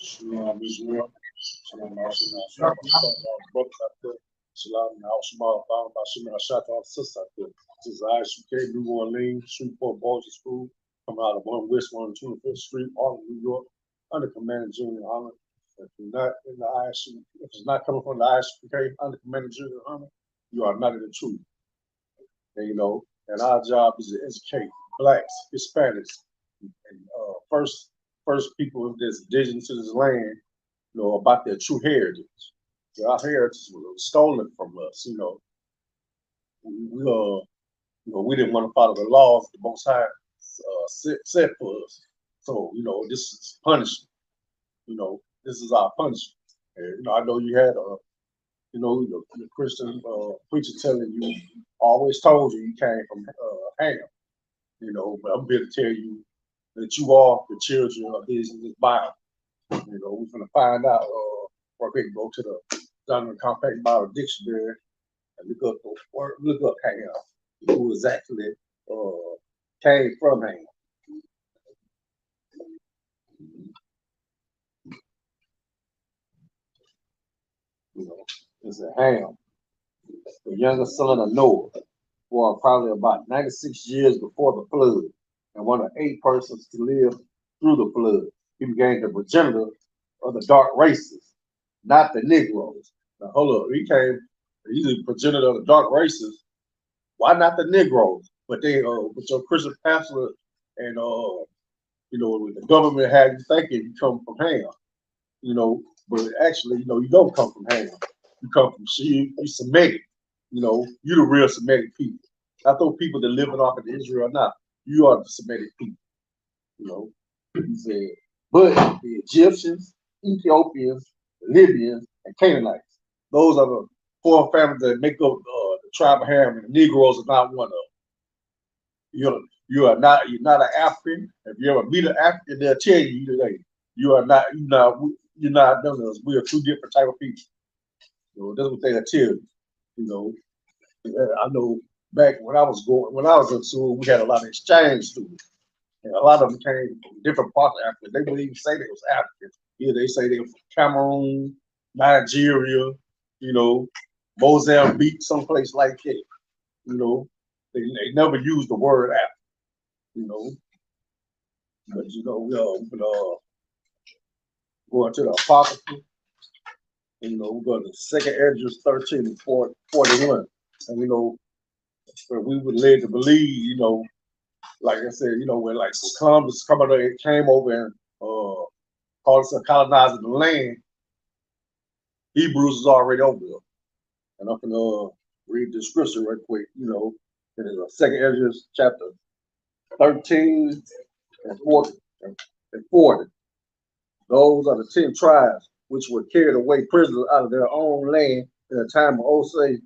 Shalom Israel. Shalom Marshall. Brothers out there. Shalom Al Shema. Found by Shema Shot all the sisters out there. This is Isupk New Orleans, Shreveport Ballsy School, coming out of 1 West 125th Street, Harlem, New York, under Commander Junior Honor. If you're not in the ISU, if it's not coming from the ISUK under Commander Junior Honor, you are not in the truth. And and our job is to educate blacks, Hispanics, and first people that's indigenous to this land, about their true heritage. Our heritage was stolen from us. We didn't want to follow the laws the Most High set for us. So this is punishment. This is our punishment. And, I know you had the Christian preacher telling you, always told you came from Ham. But I'm here to tell you that you are the children of this Bible. We're gonna find out. We're going to go to the Dominant Compact Bible Dictionary and look up Ham, who exactly came from Ham. It's a Ham, the youngest son of Noah, born probably about 96 years before the flood, and one of 8 persons to live through the flood. He became the progenitor of the dark races, not the Negroes. Now, hold up, he's the progenitor of the dark races. Why not the Negroes? But with your Christian pastor and the government had you thinking you come from Ham, but actually, you don't come from Ham. You come from you Semitic. You the real Semitic people. Not those people that living off of Israel now. You are the Semitic people. He said, but the Egyptians, Ethiopians, Libyans, and Canaanites, those are the 4 families that make up the tribe of Ham, and the Negroes are not one of them. You're not an African. If you ever meet an African, they'll tell you today, you're not none of us. We are 2 different type of people. That's what they'll tell you. I know back when I was in school, we had a lot of exchange students. And a lot of them came from different parts of Africa. They wouldn't even say they was African. Yeah, they say they were from Cameroon, Nigeria, Mozambique, someplace like that. They never used the word African. But going to the Apocrypha, we go to 2nd Esdras 13 and 41. And where we were led to believe, like I said, when Columbus came over and colonizing the land, Hebrews is already over there. And I'm gonna read the scripture right quick, in 2nd Esdras chapter 13 and 40. Those are the 10 tribes which were carried away prisoners out of their own land in the time of Osei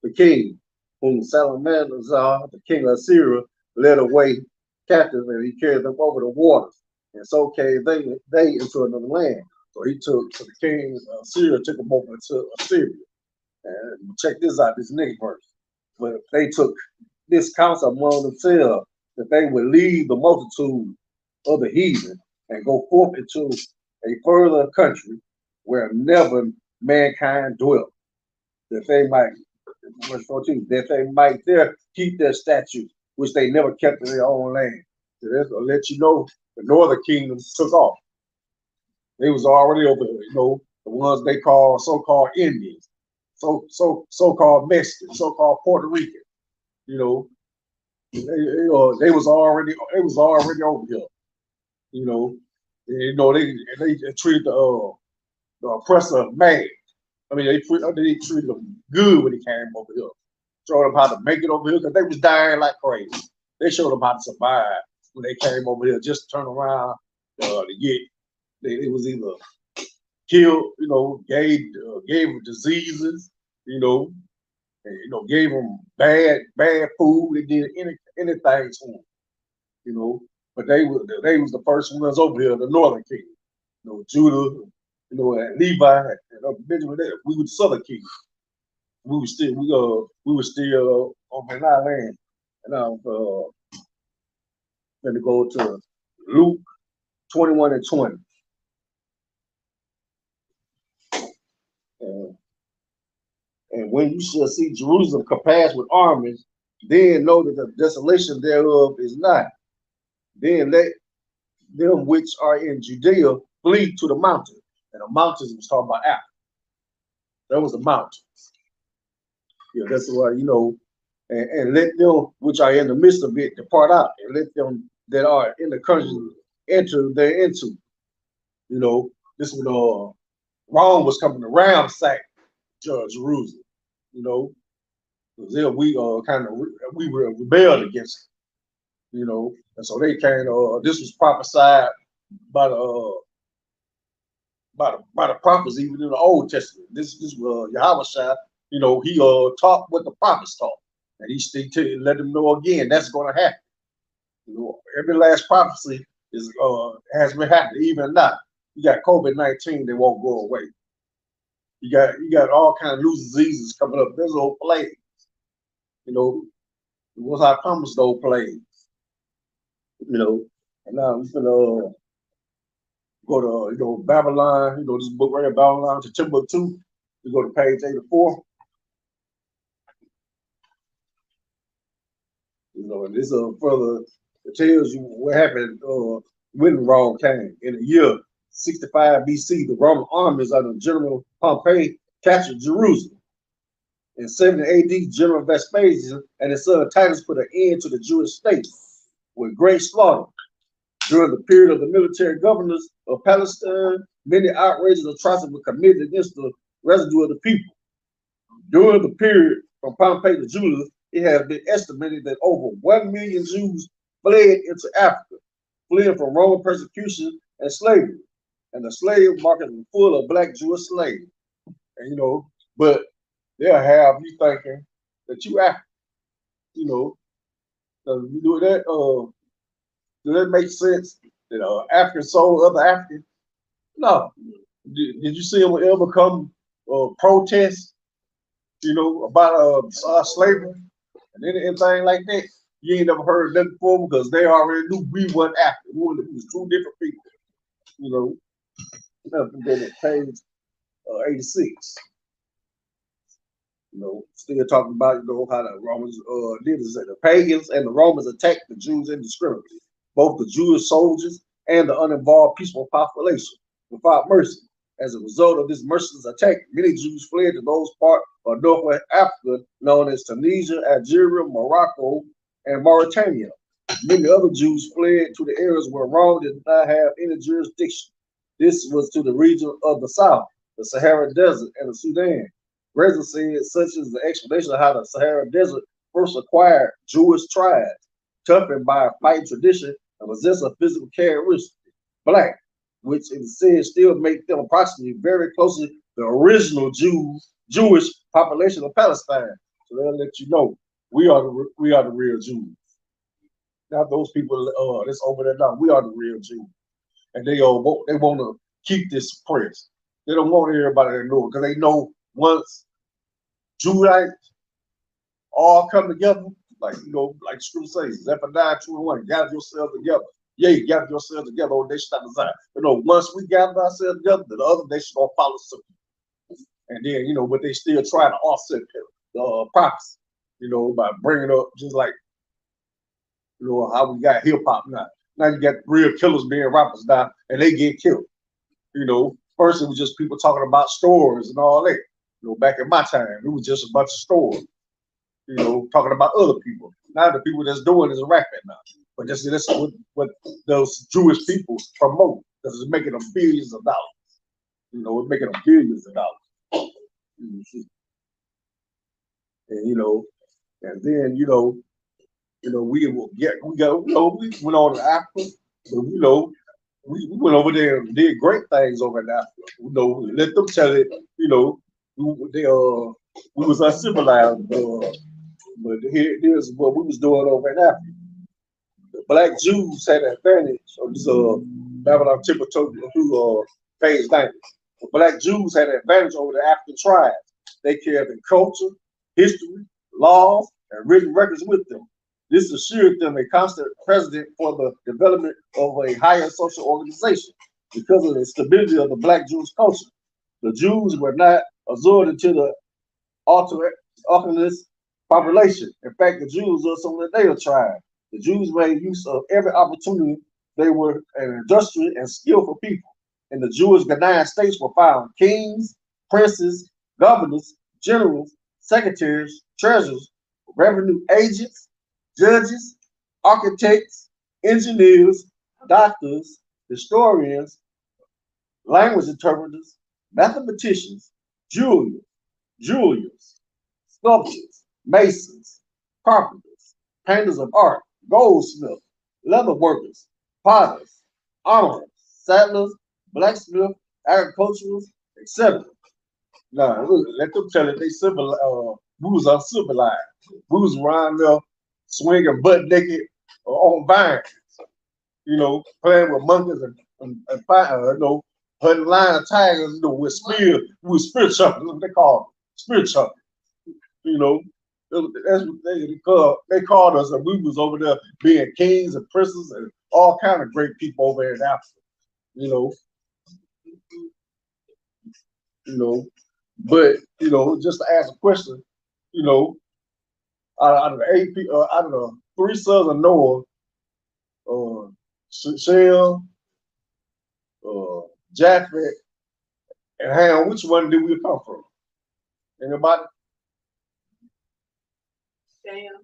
the king, whom Salmanazar, the king of Assyria, led away captive, and he carried them over the waters. And so came they into another land. So the king of Assyria took them over to Assyria. And check this out, this next verse. But they took this counsel among themselves that they would leave the multitude of the heathen and go forth into a further country where never mankind dwelt, that they might, verse 14, that they might there keep their statutes, which they never kept in their own land. So that's to let you know the northern kingdom took off. They was already over there, the ones they call so-called Indians, so-called Mexicans, so-called Puerto Rican. They was already over here. They treated the oppressor bad. I mean, they treated them good when he came over here. Showed them how to make it over here because they was dying like crazy. They showed them how to survive when they came over here. Just turn around to get. It was either killed, gave them diseases, and, gave them bad food. They did anything to them, But they was the first ones over here, the northern kingdom, Judah. And Levi and Benjamin, we were the southern kingdom. We were still on our land. And I'm going to go to Luke 21 and 20. when you shall see Jerusalem compassed with armies, then know that the desolation thereof is not. Then let them which are in Judea flee to the mountains. And the mountains was talking about Africa. That was the mountains. Yeah, that's why, and let them which are in the midst of it depart out, and let them that are in the country enter thereinto. This was Rome was coming to ransack Jerusalem. Because we we were rebelled against it, and so they came. This was prophesied by the by the prophets, even in the Old Testament. This was Yahushua. He taught what the prophets taught, and he still let them know again that's going to happen. Every last prophecy has been happening, even now. You got COVID-19, they won't go away. You got all kind of new diseases coming up. There's a whole plague. Once I promised those plagues, and now we're gonna go to Babylon. This book right here, Babylon to Timbuktu. You go to page 84. And this further, it tells you what happened when Rome came. In the year 65 BC, the Roman armies under General Pompey captured Jerusalem. In 70 AD, General Vespasian and his son Titus put an end to the Jewish state with great slaughter. During the period of the military governors of Palestine, many outrageous atrocities were committed against the residue of the people. During the period from Pompey to Julius, it has been estimated that over 1 million Jews fled into Africa, fleeing from Roman persecution and slavery. And the slave market was full of black Jewish slaves. And but they'll have you thinking that you African. So you do that. Does that make sense? That African sold other Africans? No. Did you see them ever come protest? About slavery and anything like that? You ain't never heard nothing before because they already knew we weren't African. We was two different people. Nothing than at page 86. Still talking about how the Romans did this. The pagans and the Romans attacked the Jews indiscriminately, both the Jewish soldiers and the uninvolved peaceful population, without mercy. As a result of this merciless attack, many Jews fled to those parts of northwest Africa known as Tunisia, Algeria, Morocco, and Mauritania. Many other Jews fled to the areas where Rome did not have any jurisdiction. This was to the region of the South, the Sahara Desert, and the Sudan. Reza said such is the explanation of how the Sahara Desert first acquired Jewish tribes, toughened by a fighting tradition and possess a physical characteristic, black, which it said still make them approximately very closely the original Jewish population of Palestine. So they'll let you know we are the real Jews. Not those people that's over there now. We are the real Jews, and they want to keep this suppressed. They don't want everybody to know because they know once Judites all come together, like Scripture says, Zephaniah 2:1, gather yourselves together. Yeah, gather yourselves together, O nation of Zion. Once we gather ourselves together, the other nations gonna follow suit. And then, but they still try to offset the prophecy, by bringing up just like, how we got hip hop now. Now you got real killers being rappers now, and they get killed. First it was just people talking about stores and all that. Back in my time, it was just a bunch of stores, talking about other people. Now the people that's doing is rapping now. But that's what those Jewish people promote, because it's making them billions of dollars. It's making them billions of dollars. And and then we went on to Africa, but we went over there and did great things over in Africa. Let them tell it. We was uncivilized, but here's what we was doing over in Africa. The black Jews had an advantage of this Babylon Timbuktu page 90. The black Jews had an advantage over the African tribes. They carried the culture, history, laws, and written records with them. This assured them a constant precedent for the development of a higher social organization because of the stability of the black Jewish culture. The Jews were not absorbed into the autochthonous population. In fact, the Jews are some of the Native tribe. The Jews made use of every opportunity. They were an industrious and skillful people. In the Jewish United States were found kings, princes, governors, generals, secretaries, treasurers, revenue agents, judges, architects, engineers, doctors, historians, language interpreters, mathematicians, jewelers, sculptors, masons, carpenters, painters of art, goldsmiths, leather workers, potters, armorers, settlers, blacksmiths, agriculturalists, etc. Now, look, let them tell it they we was uncivilized. We was around there swinging butt naked on vines, playing with monkeys hunting lion tigers, with spear chuckers, they call them, spear chuckers, you know. That's what they called us, and we was over there being kings and princes and all kind of great people over there in Africa, you know, But just to ask a question, you know, out of the out of the three sons of Noah, Shem, Japheth, and Ham, which one did we come from? Anybody? Shem.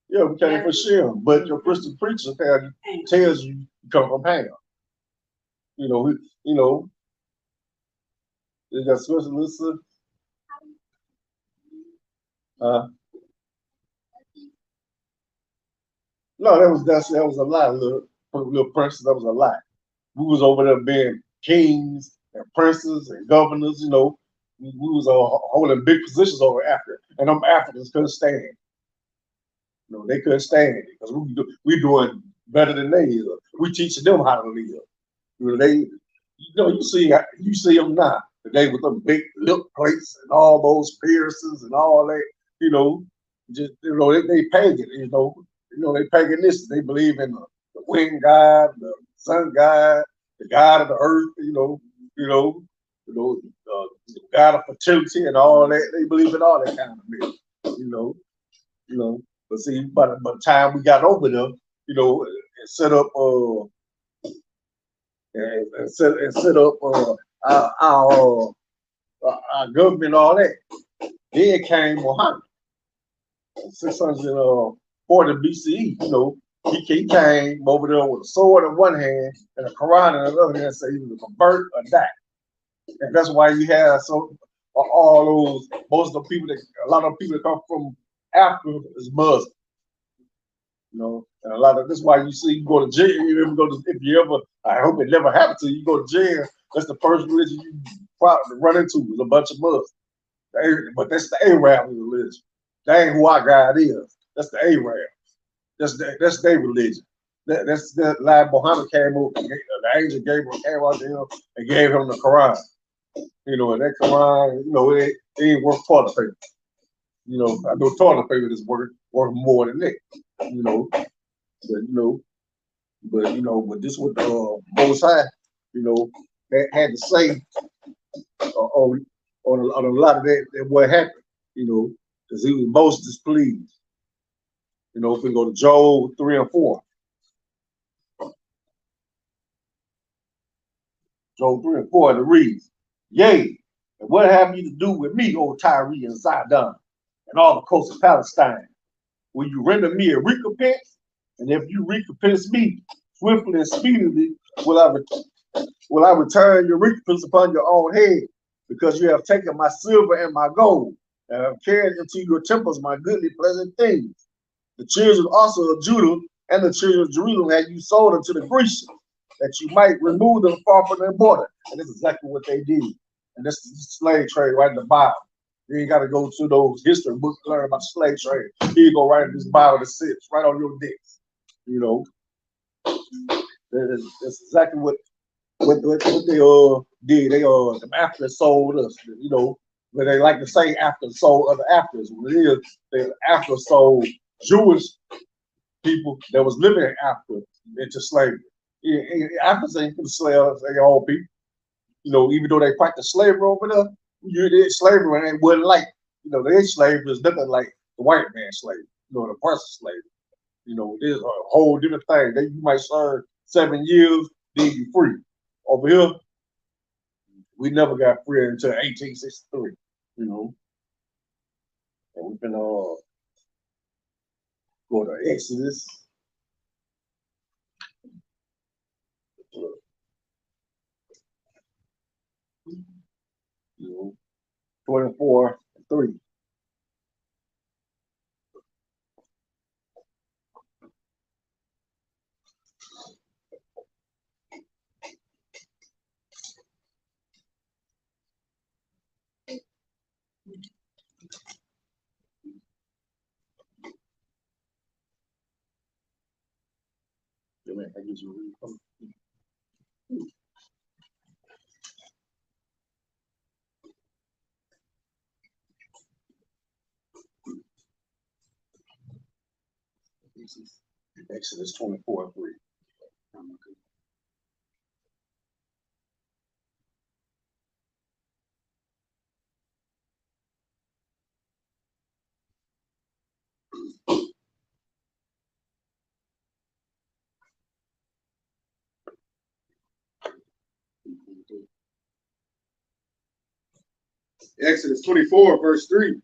Yeah, we came from Shem, but your Christian preacher tells you come from Ham. You got special listen. No, that was a lot, little princes. That was a lot. We was over there being kings and princes and governors. We was holding big positions over Africa, and them Africans couldn't stand it. They couldn't stand it because we doing better than they is. We teaching them how to live. You see them now. They with them big lip plates and all those piercings and all that. They pagan. They paganistic. They believe in the wind god, the sun god, the god of the earth. The god of fertility and all that. They believe in all that kind of myth. But see, by the time we got over there, and set up our government and all that. Then came Muhammad, 640 BCE. He came over there with a sword in one hand and a Quran in the other hand, say he was a convert or die. And that's why you have all those a lot of people that come from Africa is Muslim. And a lot of that's why you go to jail. I hope it never happened to you. You go to jail. That's the first religion you probably run into is a bunch of Muslims. But that's the Arab religion. That ain't who our God is. That's the Arab. That's their religion. That's the lie Muhammad came over. The angel Gabriel came out to him and gave him the Quran. And that Quran, it ain't worth toilet paper. I know toilet paper is worth more than that. But this what the Most High, had to say on a lot of that what happened, because he was most displeased. If we go to Job 3 and 4. Job 3 and 4, it reads, Yea, and what have you to do with me, O Tyre and Zidon, and all the coasts of Palestine? Will you render me a recompense? And if you recompense me swiftly and speedily, will I return your recompense upon your own head? Because you have taken my silver and my gold, and have carried into your temples my goodly pleasant things. The children also of Judah and the children of Jerusalem had you sold unto the Grecians, that you might remove them far from their border. And that's exactly what they did. And that's the slave trade right in the Bible. You ain't got to go to those history books to learn about the slave trade. Here you go right in this Bible that sits right on your desk. That's exactly what they did. They the Africans sold us. But they like to say Africans sold other Africans. What it is, they Africa sold Jewish people that was living in Africa into slavery. Africans ain't gonna slave their own people. Even though they practice slavery over there, slavery wasn't like you know, their slavery is nothing like the white man's slavery, you know, the person slavery. You know, there's a whole different thing. They you might serve 7 years, then you free. Over here, we never got free until 1863. You know, and we've been go to Exodus. You know, 24:3. I guess you read. Exodus 24:3. Exodus 24, verse 3.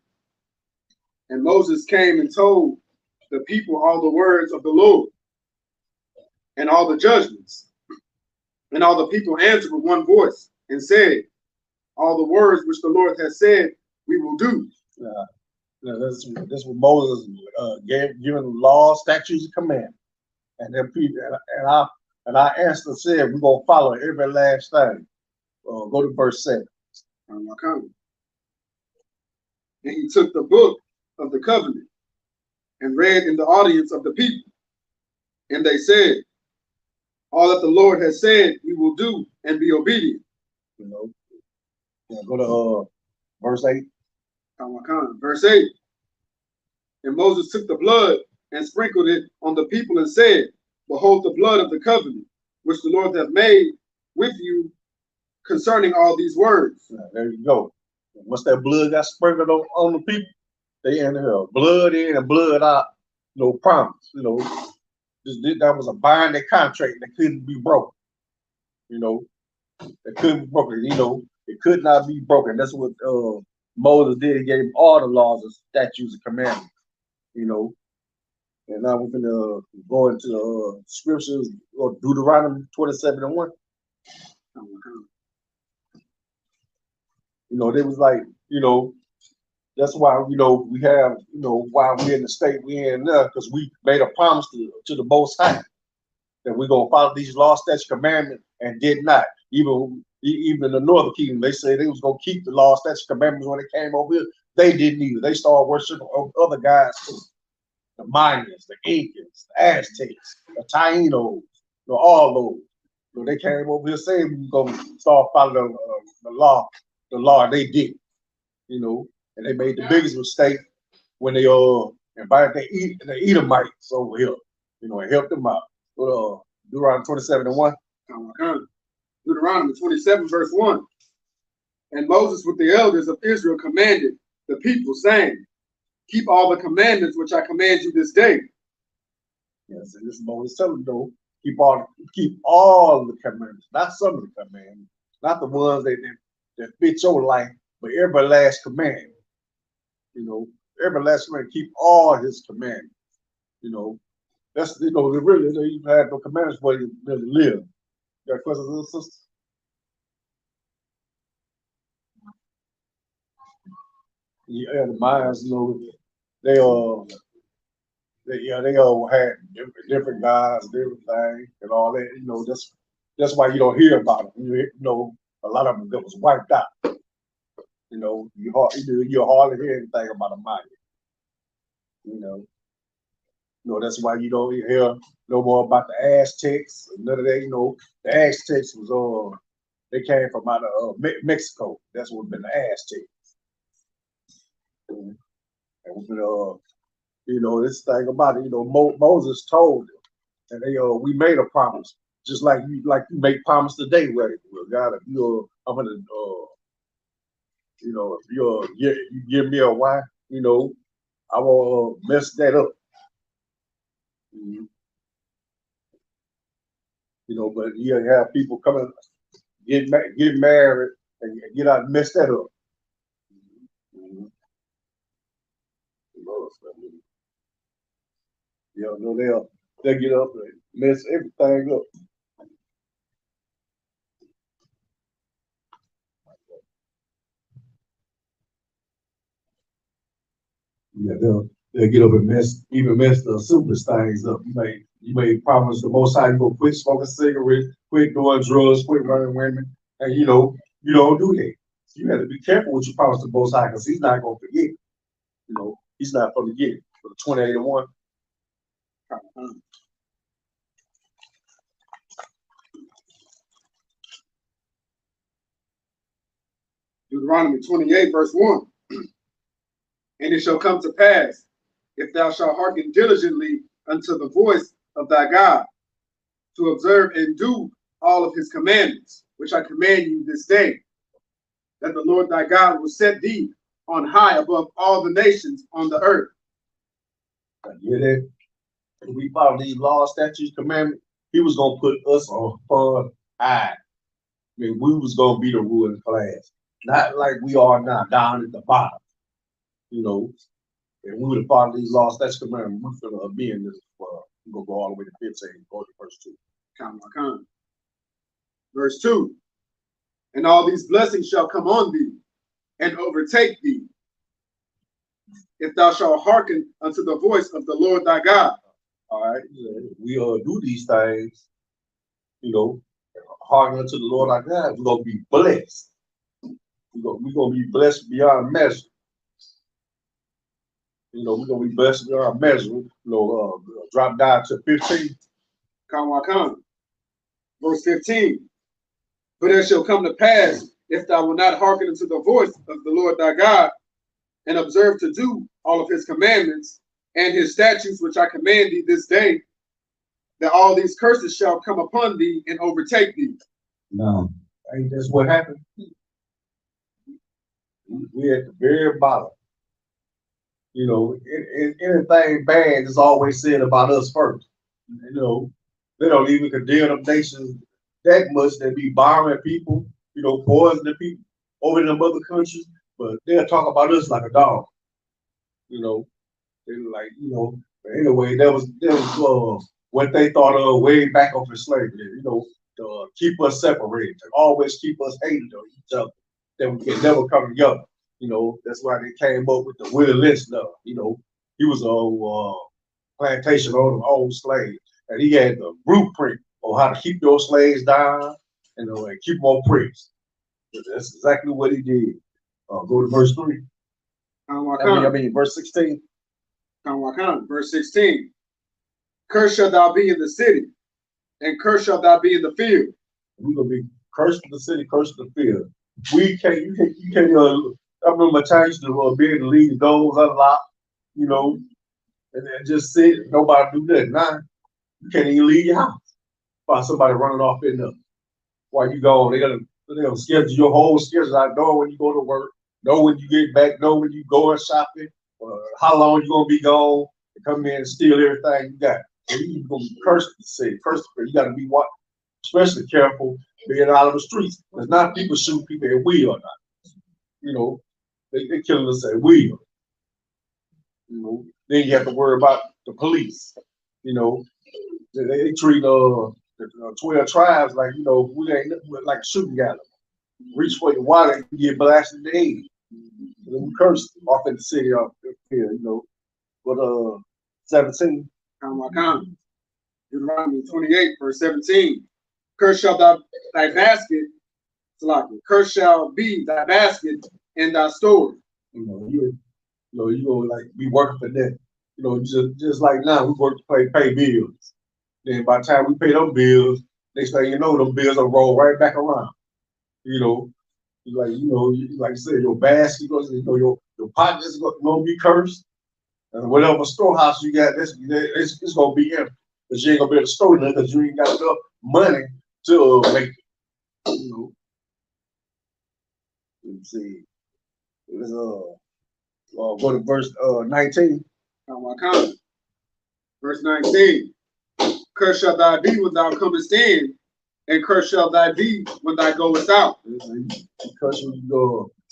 And Moses came and told the people all the words of the Lord and all the judgments. And all the people answered with one voice and said, all the words which the Lord has said, we will do. This was Moses given law, statutes, and commandments. And then people and I answered said, we're gonna follow every last thing. Go to verse 7. And he took the book of the covenant and read in the audience of the people. And they said, all that the Lord has said, we will do and be obedient. You know, go to verse 8. Verse 8. And Moses took the blood and sprinkled it on the people and said, behold the blood of the covenant, which the Lord hath made with you concerning all these words. There you go. Once that blood got sprinkled on the people, they ended up blood in and blood out, no promise. You know, that was a binding contract that couldn't be broken. You know, it couldn't be broken. You know, it could not be broken. That's what Moses did. He gave all the laws and statutes and commandments. You know, and now we're gonna go into the scriptures or Deuteronomy 27:1. You know, they was like, you know, that's why, you know, we have, you know, why we're in the state we're in now, because we made a promise to the Most High that we're gonna follow these law, statutes, commandments, and did not. Even the Northern Kingdom, they say they was gonna keep the law, statutes, commandments when they came over here. They didn't either. They started worshiping other guys too. The Mayans, the Incans, the Aztecs, the Tainos, you know, all those. You know, they came over here saying we were gonna start following the law. The law, they did. You know, and they made the biggest mistake when they invited the Edomites over here, you know, and helped them out. Deuteronomy 27:1. Deuteronomy 27, verse 1. And Moses with the elders of Israel commanded the people, saying, keep all the commandments which I command you this day. Yes, and this is Moses telling them, though, keep all the commandments, not some of the commandments, not the ones that fit your life, but every last command. You know, every last command, keep all his commandments. You know, that's, you know, really, you have no commandments for you to live. You got questions, little sister? Yeah, the Mayans, you know, they all had different gods, different things, and all that. You know, that's why you don't hear about them. You know, a lot of them that was wiped out. You know, you hardly hear anything about a Maya. You know, that's why you don't hear no more about the Aztecs. None of that. You know, the Aztecs was they came from out of Mexico. That's what been the Aztecs. And you know, this thing about it. You know, Moses told them, and we made a promise, just like you make promise today, right? Well, God, if I'm gonna You know, if you give me a wife, you know, I will mess that up. Mhm. You know, but you have people coming, get married, and get out and mess that up. Mhm. You know, they'll get up and mess everything up. Yeah, they'll get up and mess the simplest things up. You may promise the Most High you gonna quit smoking cigarettes, quit doing drugs, quit running women, and you don't do that. So you have to be careful what you promise the Most High because He's not gonna forget. You know, He's not gonna forget for the 2081. Deuteronomy 28, verse 1. And it shall come to pass, if thou shalt hearken diligently unto the voice of thy God, to observe and do all of his commandments, which I command you this day, that the Lord thy God will set thee on high above all the nations on the earth. You hear that? If we follow these laws, statutes, commandments, He was gonna put us on fun high. I mean, we was gonna be the ruling class, not like we are now, down at the bottom. You know, if we would have followed these laws, statutes, commandments, we're gonna be in this. We're gonna go all the way to 15, go to verse 2. Verse 2. And all these blessings shall come on thee and overtake thee, if thou shalt hearken unto the voice of the Lord thy God. All right, we do these things, you know, hearken unto the Lord our God. We're gonna be blessed. We're gonna be blessed beyond measure. You know, we're gonna be blessed beyond measure. You know, drop down to 15. Verse 15. But it shall come to pass, if thou wilt not hearken unto the voice of the Lord thy God, and observe to do all of his commandments and his statutes which I command thee this day, that all these curses shall come upon thee and overtake thee. No, ain't that's what happened? We're at the very bottom. You know, anything bad is always said about us first. You know, they don't even condemn them nations that much. They be bombing people, you know, poisoning people over in them other countries, but they'll talk about us like a dog. You know, they like, you know, but anyway, that was what they thought of way back off in slavery, you know, to keep us separated, to always keep us hating on each other, that we can never come together. You know, that's why they came up with the Willie Lynch law. You know, he was a plantation owner, old slave, and he had the blueprint on how to keep those slaves down and keep them oppressed. That's exactly what he did. Go to verse 3. I mean, verse 16. Verse 16. Cursed shalt thou be in the city, and cursed shalt thou be in the field. We're gonna be cursed in the city, cursed in the field. You can't. I remember my time used to be able to leave the doors unlocked, you know, and just sit. Nobody do nothing. Now you can't even leave your house. Find somebody running off in there while you gone. They're gonna schedule your whole schedule out. Know when you go to work. Know when you get back. Know when you going shopping. How long you gonna be gone? And come in and steal everything you got. So you're gonna be cursed in the city. Cursed. You got to be especially careful being out of the streets. Because not people shoot people at will or not. You know, they killing us at will. You know, then you have to worry about the police. You know, they treat the 12 tribes like, you know, we ain't like a shooting gallery. Reach for your water, you get blasted in the head. And then we curse off in the city off here, you know. But 17. Deuteronomy 28, verse 17. Cursed shall thy basket, cursed shall be thy basket and thy store. You gonna like be working for that. You know, just like now we work to pay bills. Then by the time we pay those bills, next thing you know, those bills will roll right back around. You know, like I said, your basket goes, your pot is gonna be cursed. And whatever storehouse you got, it's gonna be empty. Because you ain't gonna be able to store nothing because you ain't got enough money to make it. You know. Let me see. Let's go to verse 19. Verse 19. Cursed shall thy be when thou comest in, and cursed shall thy be when thou goest out. Curse when you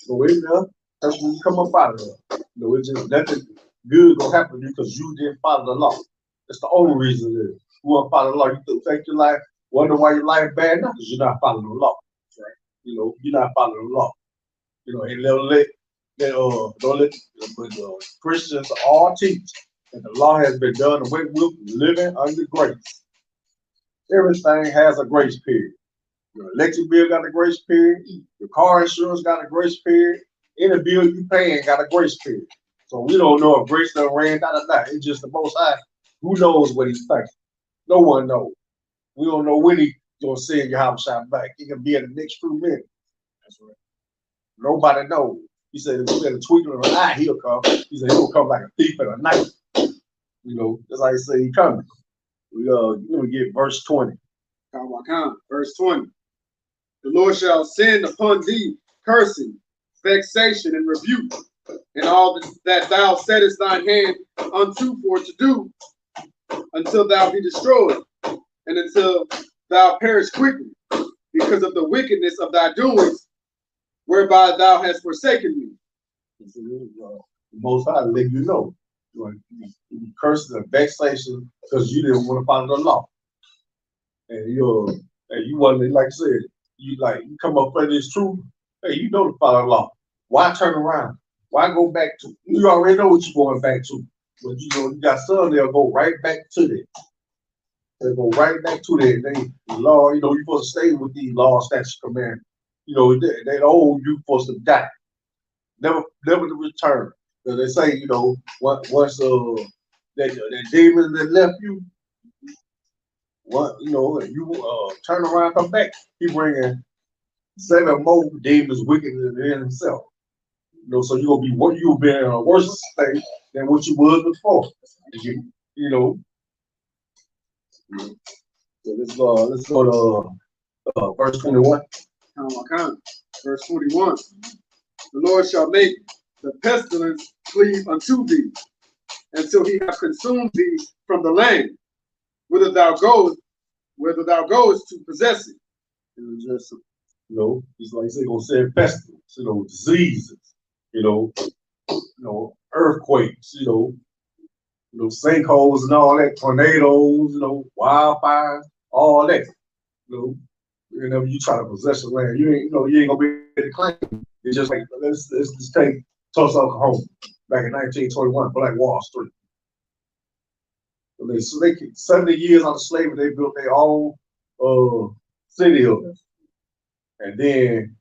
go in there, curse when you come up out of there. You know, it's just nothing good gonna happen because you didn't follow the law. That's the only reason it is. You want to follow the law, you take your life, wonder why your life bad now, because you're not following the law. Right? You know, you're not following the law. You know, and don't let Christians all teach that the law has been done away with, living under grace. Everything has a grace period. Your electric bill got a grace period. Your car insurance got a grace period. Any bill you paying got a grace period. So we don't know if grace done ran out or not. It's just the Most High. Who knows what he's thinking? No one knows. We don't know when he's gonna send your house shot back. He can be in the next few minutes. That's right. Nobody knows. He said if you get a twinkle of an eye, he'll come. He said he'll come like a thief in the night. You know, just like he said he coming. Let me get verse 20. Verse 20. The Lord shall send upon thee cursing, vexation, and rebuke, and all that thou settest thine hand unto for to do, until thou be destroyed, and until thou perish quickly, because of the wickedness of thy doings, whereby thou hast forsaken me. The Most High let you know. You curses and vexation because you didn't want to follow the law. And you wasn't, like I said, you come up for this truth. Hey, you know to follow the law. Why turn around? Why go back to? You already know what you're going back to. But you know, you got some they'll go right back to that. They go right back to that. The law, you know, you're supposed to stay with these laws, statutes, commandments. You know, they old, you supposed to die. Never to return. So they say, you know, once that demon that left you, you know, you turn around, come back, he bringing 7 more demons wickeder than himself. You know, so you'll be in a worse state than what you was before. You know. So let's go to verse 21. Verse 21. The Lord shall make the pestilence cleave unto thee, until he have consumed thee from the land, whither thou goest to possess it. And just, you know, he's like they're gonna say pestilence, you know, diseases, you know, earthquakes, you know, sinkholes and all that, tornadoes, you know, wildfires, all that. You know, whenever you try to possess the land, you ain't gonna be able to claim it. It's just like let's just take Tulsa, Oklahoma, back in 1921, Black Wall Street. So they 70 years out of slavery, they built their own city of it. And then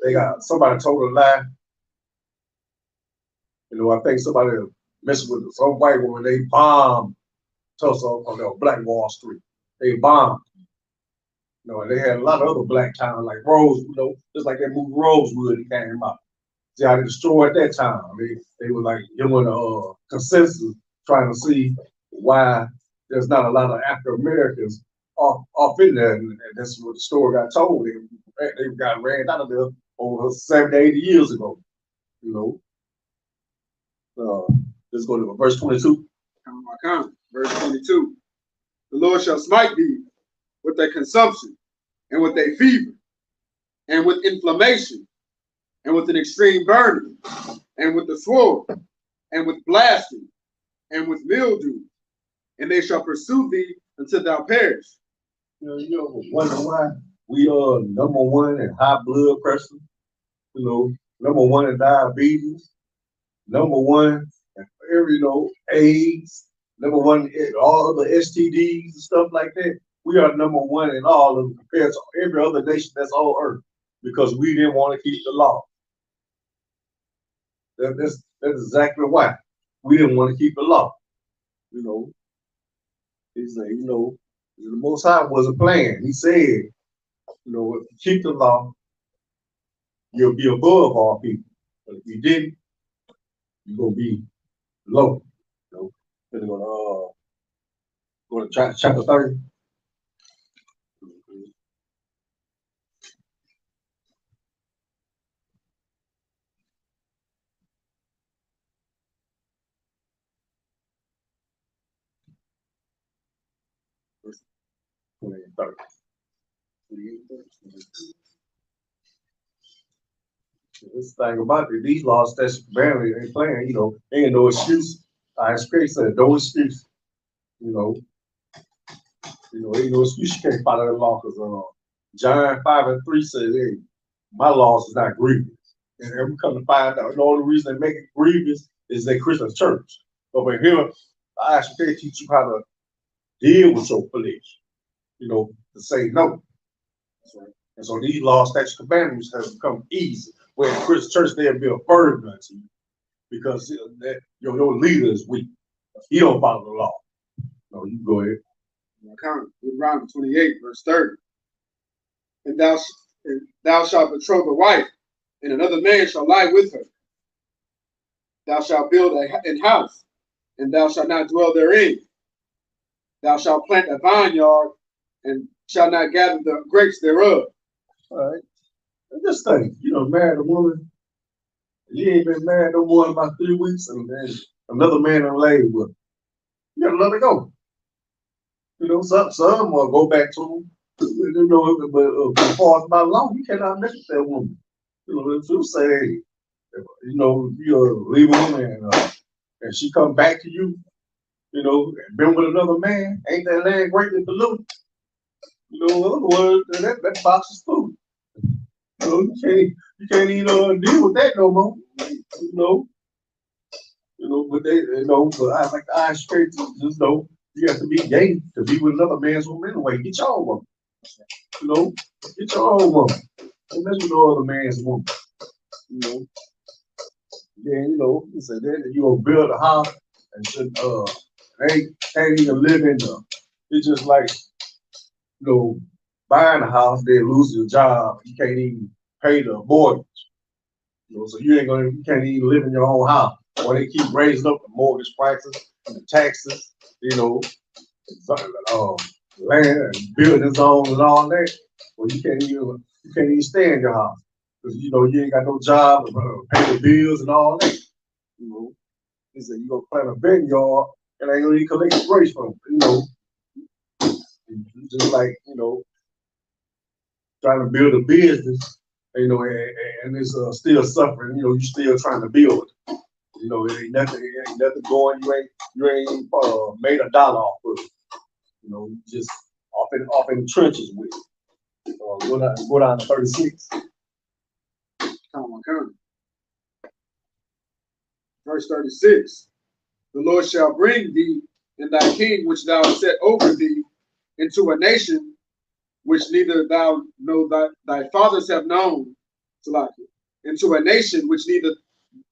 they got somebody told a lie. You know, I think somebody messing with some white woman. They bombed Tulsa on their Black Wall Street. They bombed. You know, and they had a lot of other black towns like Rose, you know, just like that movie Rosewood that came out. See how they destroyed that town. They were like doing a consensus trying to see why there's not a lot of African Americans off in there. And that's what the story got told. They got ran out of there over 70, 80 years ago. You know. Let's go to verse 22. Verse 22. The Lord shall smite thee with a consumption, and with a fever, and with inflammation, and with an extreme burning, and with the sword, and with blasting, and with mildew, and they shall pursue thee until thou perish. You ever wonder why we are number one in high blood pressure? You know, number one in diabetes, number one in every, you know, AIDS, number one in all the STDs and stuff like that. We are number one in all of them compared to every other nation that's on earth because we didn't want to keep the law. That's exactly why. We didn't want to keep the law. You know, he's like, you know, the Most High wasn't playing. He said, you know, if you keep the law, you'll be above all people. But if you didn't, you're gonna be low. You know, we're gonna go to chapter 30. 28, 30. This thing about it, these laws that's barely ain't playing, ain't no excuse. I expect said no excuse. You know, ain't no excuse you can't follow that law because John 5:3 says, hey, my laws is not grievous. And we come to find out the only reason they make it grievous is they Christian church. Over here, I actually teach you how to deal with your flesh, to say no. Right. And so these laws, statutes, commandments have become easy. Where in the Christian church, they'll be a burden unto you because your leader is weak. He don't follow the law. No, you go ahead. Deuteronomy 28, verse 30. And thou shalt betroth a wife, and another man shall lie with her. Thou shalt build an house, and thou shalt not dwell therein. Thou shalt plant a vineyard, and shalt not gather the grapes thereof. All right. And just think, married a woman, you ain't been married no more than about 3 weeks, and then another man done laid with her. You gotta let her go. Some will go back to him. But as far as by law, you cannot mess with that woman. If you say, you're leaving woman and she come back to you, and been with another man, ain't that land greatly polluted? In other words, that box is full. You can't even deal with that no more. But I like I straight to just you have to be gay to be with another man's woman anyway. Get your own woman. Get your own woman. Don't mess with no other man's woman. Then he said then you gonna build a house and they can't even live in the. It's just like buying a house, they lose your job, you can't even pay the mortgage. So you can't even live in your own house. Or they keep raising up the mortgage prices and the taxes, land and building zones and all that. Well, you can't even stay in your house because you ain't got no job to pay the bills and all that. He said you gonna plant a vineyard and ain't gonna even collect grace from it. Just like trying to build a business, and it's still suffering. You still trying to build. It ain't nothing going. You ain't made $1 off of it. You just off in the trenches with it. Go down to 36. Verse 36. The Lord shall bring thee and thy king, which thou hast set over thee, into a nation which neither thou nor thy fathers have known, into a nation which neither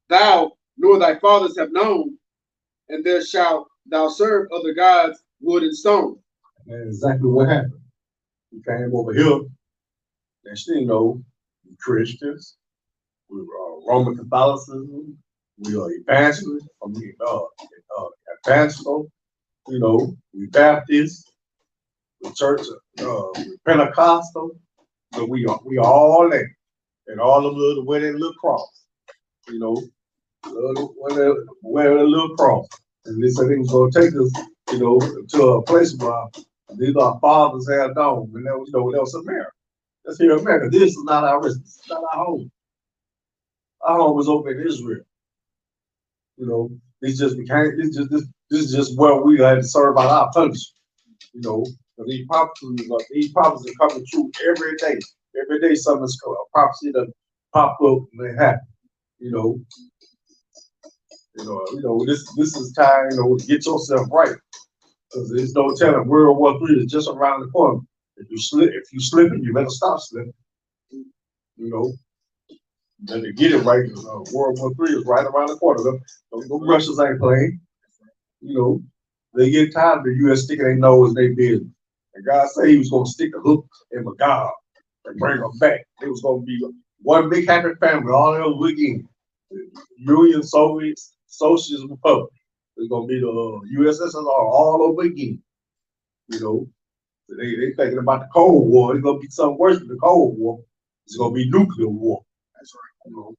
thou nor thy fathers have known, and there shalt thou serve other gods, wood and stone. That's exactly what happened. We came over here. Next thing you know, we Christians, we Roman Catholicism, we are evangelists, evangelical, we Baptist, the church, we Pentecostal, but we are all that, and all of the wear that little cross, wear a little cross, and they said they was gonna take us, to a place where these our fathers had known, and that was America. That's here in America. This is not our rest. This is not our home. Our home was over in Israel. This is just where we had to serve out our country. These prophecies are coming true every day. Every day something's a prophecy that pop up and they happen. This is time, to get yourself right. Because there's no telling World War III is just around the corner. If you slipping, you better stop slipping. Better get it right. World War III is right around the corner. The Russians ain't playing. They get tired of the U.S. sticking their nose in their business. And God said he was going to stick a hook in McGowan and bring them back. It was going to be one big happy family all over again. The Union, Soviets, Socialist Republic. It's going to be the USSR all over again. They thinking about the Cold War. It's going to be something worse than the Cold War. It's going to be nuclear war. That's right.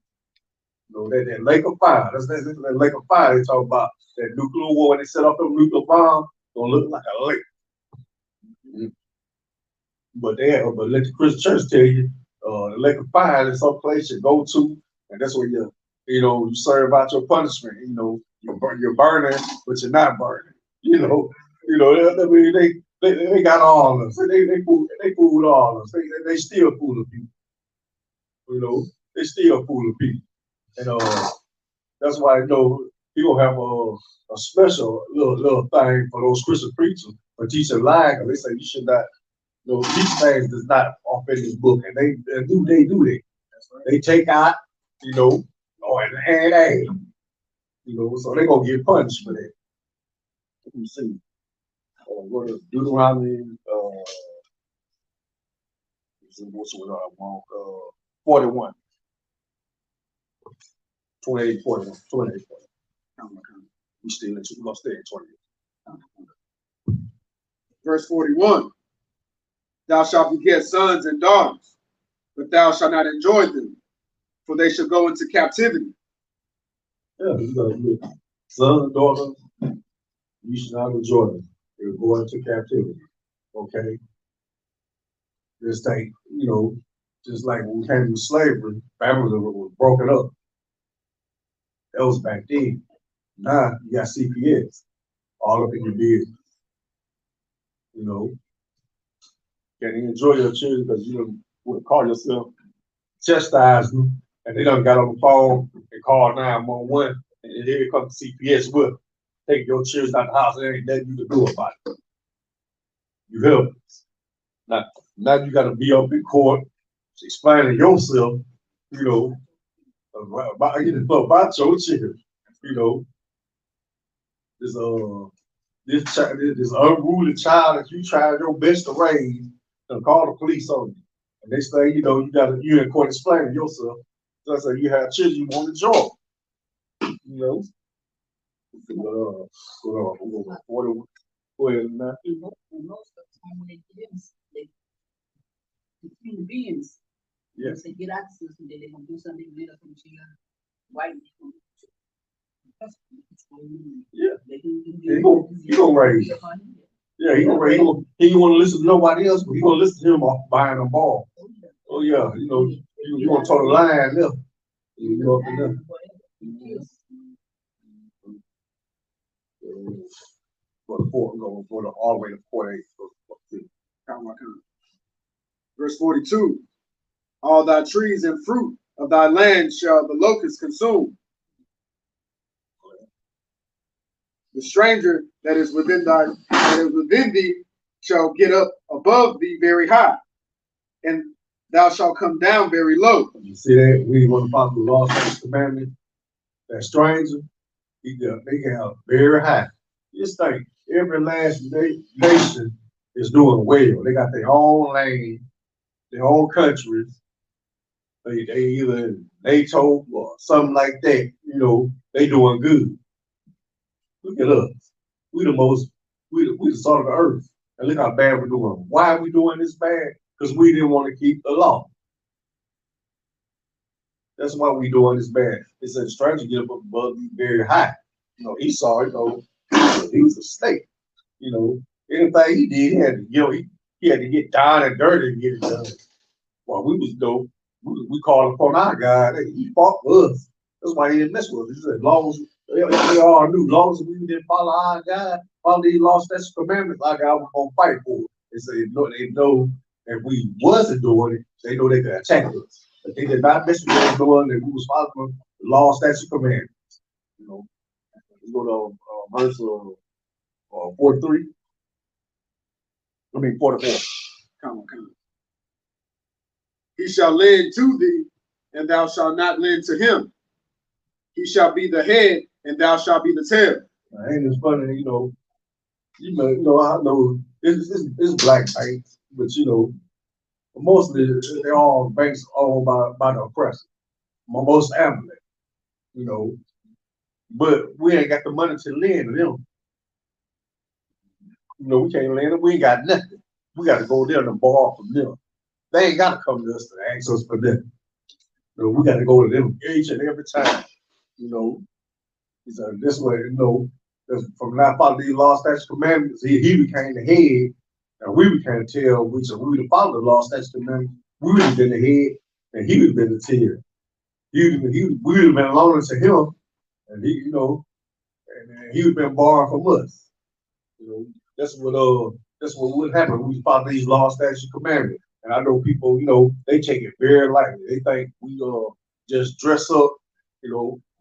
That lake of fire. That's that lake of fire they talk about. That nuclear war, when they set up a nuclear bomb, it's going to look like a lake. But let the Christian church tell you, the lake of fire is some place you go to, and that's where you serve out your punishment. You're burning, but you're not burning. I mean, they got all of us. They fooled all of us. They still fooling people. They still fooling people, and that's why he gonna have a special little thing for those Christian preachers for teaching lying. They say you should not. These things is not off in this book, and they do that. That's right. They take out, and add, so they gonna get punished for that. Let me see. What is Deuteronomy? What's what I want? 41. 28, 41. 28, 41. We still in. We're gonna stay in 28. Verse 41. Thou shalt beget sons and daughters, but thou shalt not enjoy them, for they shall go into captivity. Yeah, sons and daughters, you should not enjoy them. They're going into captivity. Okay. This thing, just like when we came to slavery, families was broken up. That was back then. Now you got CPS all up in your business. Can you enjoy your children because you would call yourself chastise them, and they done got on the phone and called 911, and here comes CPS with take your children out the house. There ain't nothing you can do about it. You help. Now you got to be up in court explaining yourself, about your children. This unruly child that you tried your best to raise, and call the police on you. And they say, you're in court explaining yourself. So I say you have children you want to join. Go ahead, Matthew. Most of the time when they get in, the human beings, yes, they get access to they're gonna do something later from white. Yeah, he gonna raise. Yeah, he gonna raise. He don't want to listen to nobody else, but he gonna listen to him off behind the ball. Oh yeah, you gonna toe the line there. You go up in there. For the four, going for the all the way to 48. Verse 42. All thy trees and fruit of thy land shall the locusts consume. The stranger that is within thee shall get up above thee very high, and thou shalt come down very low. You see that? We want to follow the law, statutes, commandments. That stranger, they can have very high. Just think, every last nation is doing well. They got their own land, their own countries. They either in NATO or something like that. They doing good. Look at us. We the salt of the earth. And look how bad we're doing. Why are we doing this bad? Because we didn't want to keep the law. That's why we doing this bad. It said stranger get up above me very high. Esau, he was a snake. Anything he did, he had to get down and dirty to get it done. While we was dope, we called upon our God. He fought for us. That's why he didn't mess with us. He said, as long as they all knew, as long as we didn't follow our God, follow these laws, statutes, commandments, our God was gonna fight for it. They said, they know if we wasn't doing it, they know they could attack us. But they did not mess with us doing it. We was following the law, statutes, commandments. We go to verse 43. 44. Come on. He shall lend to thee, and thou shalt not lend to him. He shall be the head, and thou shalt be the tail. Ain't it funny, I know it's black banks, but mostly they're all banks owned by the oppressor. Most Ambulant, but we ain't got the money to lend to them. We can't lend them. We ain't got nothing. We got to go there and borrow from them. They ain't got to come to us to ask us for nothing. We got to go to them each and every time. He said this way, from now follow these law, statutes, commandments. He became the head, And we can't tell which we would have followed the law, statutes, commandments. We would have been the head, and he would have been the tail. We would have been loaner to him, and he, and he would have been borrowed from us. That's what would happen when we follow these law, statutes, commandments. And I know people, they take it very lightly. They think we just dress up,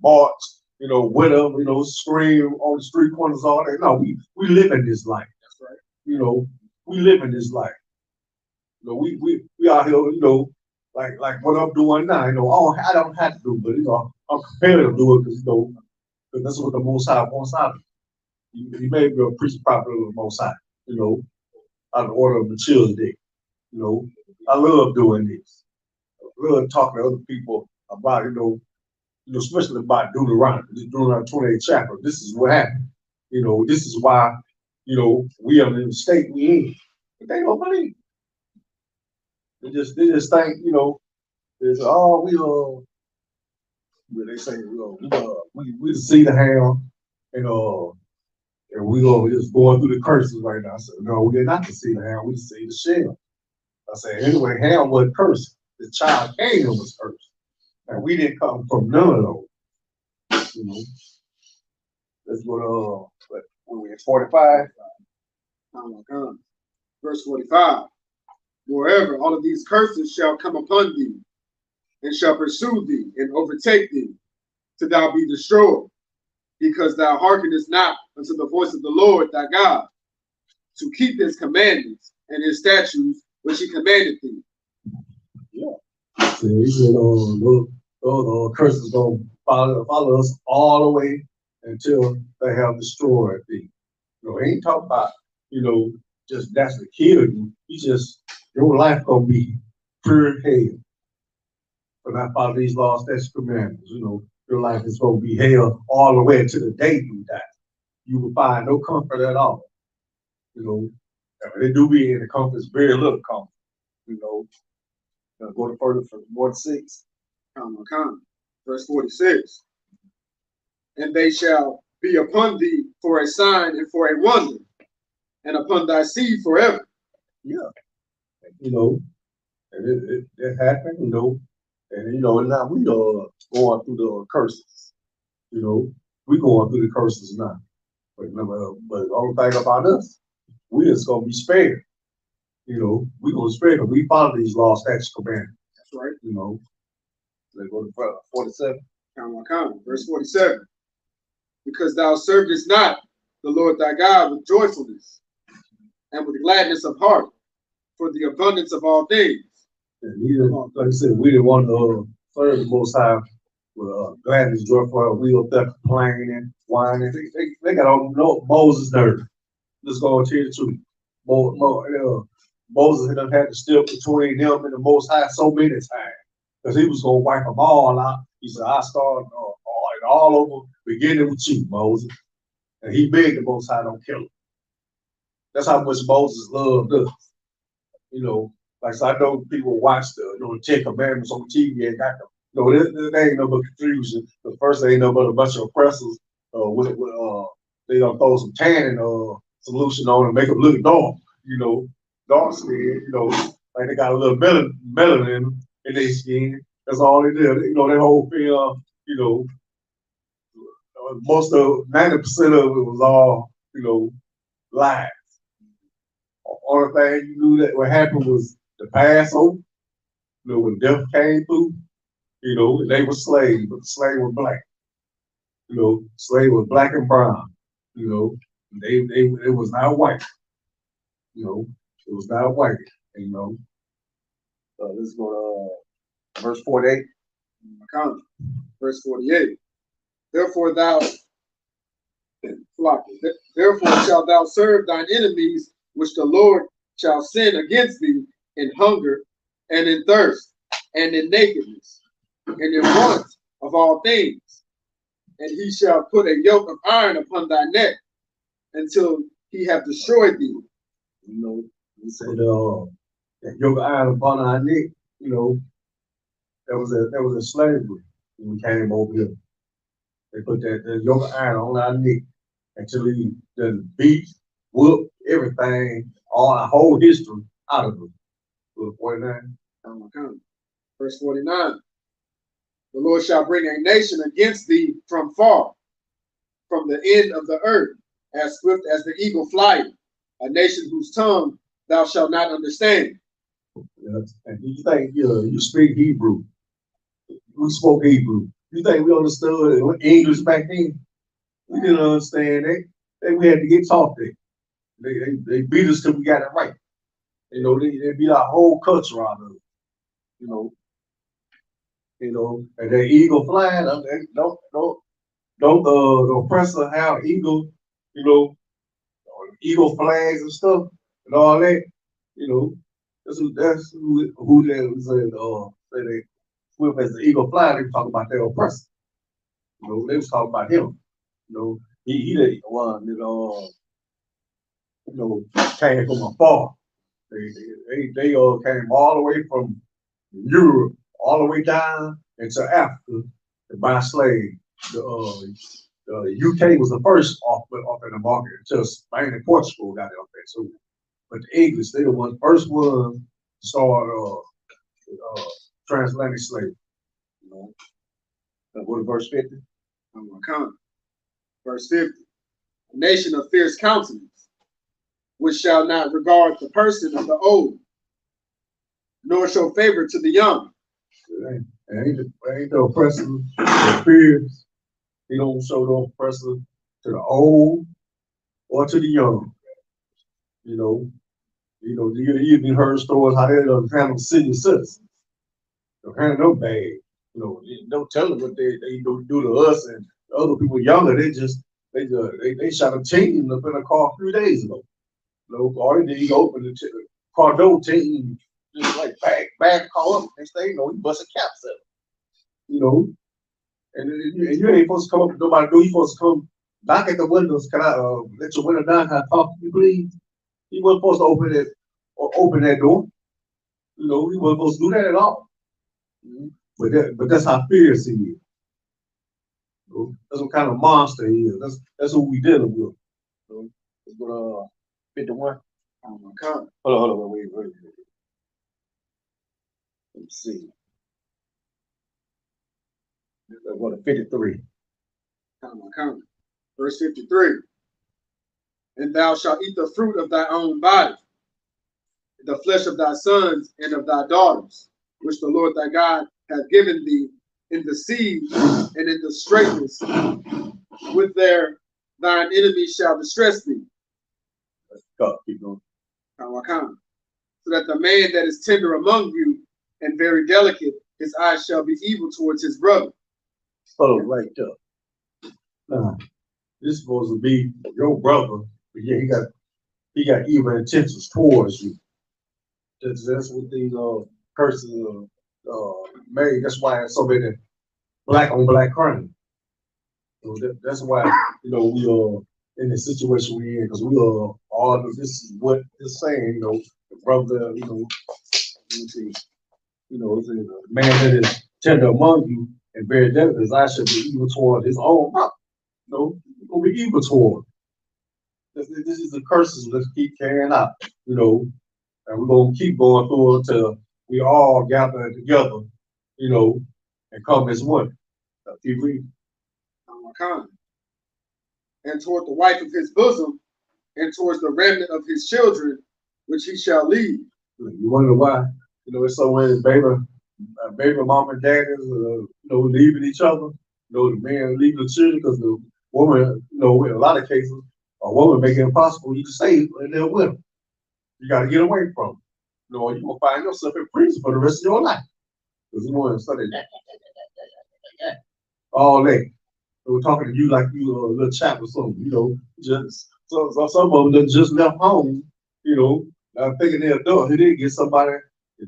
march, with them, scream on the street corners all day. No, we live in this life. That's right. We live in this life. We out here, like what I'm doing now. I don't have to do, but I'm compelled to do it because that's what the Most High wants out of me. He made me a preacher prophet of the Most High, out of the order of the children day. I love doing this. I love talking to other people about, especially about Deuteronomy 28th chapter. This is what happened. This is why, we are in the state we in. But they don't believe. They just think, it's they say we see the ham and we just going through the curses right now. I said, no, we did not to see the ham, we see the shell. I said, anyway, Ham wasn't cursed. The child Canaan was cursed. And we didn't come from none of those. That's what we in 45. Oh my God. Verse 45. Moreover, all of these curses shall come upon thee, and shall pursue thee, and overtake thee, till thou be destroyed, because thou hearkenest not unto the voice of the Lord thy God, to keep his commandments and his statutes which he commanded thee. Yeah. So he said, those curses gonna follow us all the way until they have destroyed thee. He ain't talking about, just naturally kill you. He just, your life gonna be pure hell. But not follow these laws, statutes, commandments. Your life is gonna be hell all the way to the day you die. You will find no comfort at all. They do be in the comfort, very little comfort. Go to further from 1:6. Verse 46. And they shall be upon thee for a sign and for a wonder, and upon thy seed forever. Yeah. And it happened, and now we are going through the curses. We going through the curses now. But the only thing about us, we just gonna be spared. We gonna spare them. We follow these laws, statutes, commandments. That's right. Let's go to 47. Verse 47. Because thou servest not the Lord thy God with joyfulness and with gladness of heart for the abundance of all things. And like I said, we didn't want to serve the Most High with gladness, joyful. We up there complaining, whining. They got on Moses' nerve. Let's go and tell you the truth. Moses had to step between him and the Most High so many times because he was going to wipe them all out. He said, I started all over, beginning with you, Moses. And he begged the Most High, don't kill him. That's how much Moses loved us. Like so I know people watch the 10 Commandments on TV and got them. There ain't no but confusion. The first ain't no but a bunch of oppressors they gonna throw some tanning solution on and make them look dark, dark skin, like they got a little melanin in their skin. That's all they did. That whole thing, most of 90% of it was all, lies. Only thing you knew that what happened was the Passover, when death came through, they were slaves, but the slave was black. Slave was black and brown. It was not white. It was not white. Let's go to verse 48. Verse 48. Therefore shalt thou serve thine enemies, which the Lord shall send against thee in hunger and in thirst and in nakedness and in want of all things. And he shall put a yoke of iron upon thy neck until he have destroyed thee. He said, that yoke of iron upon our neck, that was a slavery when we came over here. They put that yoke of iron on our neck until he done beat, whoop, everything, all our whole history out of it. Verse 49. Verse 49. The Lord shall bring a nation against thee from far, from the end of the earth, as swift as the eagle flieth, a nation whose tongue thou shalt not understand. Yes. And you think you speak Hebrew? We spoke Hebrew. You think we understood English back then? We didn't understand it. We had to get taught that. They beat us till we got it right. You know, they beat our whole culture out of it. You know, and that eagle flying, don't the oppressor have eagle, you know, eagle flags and stuff and all that. You know, that's who they said say they swift as the eagle fly. They talk about their oppressor. You know, they was talking about him. You know, he the one that came from afar. They came all the way from Europe all the way down into Africa to buy slaves. The UK was the first off in the market until Spain and Portugal got it up there. So, but the English, they the first ones to start transatlantic slavery. You know, what verse 50? I'm gonna come. Verse 50. A nation of fierce countenance, which shall not regard the person of the old, nor show favor to the young. Ain't the oppressor that fears. He don't show the oppressor to the old or to the young. You even heard stories how they handle senior citizens. They handle them bad. You know, don't tell them what they do to us and other people younger. They shot a teen up in a car a few days ago. You know, all they did, he opened the car door, teen just like back call up. Next thing you know, he busted caps up. You know, and you ain't supposed to come up to nobody door. You supposed to come knock at the windows. Can I let your window down? Can I talk to you, please? He wasn't supposed to open that door. You know, he wasn't supposed to do that at all. But that's how fierce he is. You know, that's what kind of monster he is. That's who we dealing with. So, let's go to 51. Hold on, wait. Let's see. Let's go to 53. Verse 53. And thou shalt eat the fruit of thy own body, the flesh of thy sons and of thy daughters, which the Lord thy God hath given thee in the sea and in the straitness, with thine enemies shall distress thee. Keep going. So that the man that is tender among you and very delicate, his eyes shall be evil towards his brother. Oh, right there. This is supposed to be your brother, but yeah, he got evil intentions towards you. That's what these curses made. That's why so many black on black crime. So that's why we are in the situation we're in, because we are all this is what it's saying. The brother, let me see, it's a man that is tender among you and very delicate, his eye should be evil toward his own brother. He's gonna be evil toward. This is the curses. Let's keep carrying out. And we're gonna keep going through until we all gather together. And come as one. Keep reading. And toward the wife of his bosom, and towards the remnant of his children, which he shall lead. You wonder why? It's so many baby mom and dad is leaving each other. The man leaving the children because the woman, in a lot of cases, a woman make it impossible you to stay in there with them. You got to get away from them. You're gonna find yourself in prison for the rest of your life because you want to study all that. We're talking to you like you a little chap or something. Just so some of them just left home. Thinking they're adult. They didn't get somebody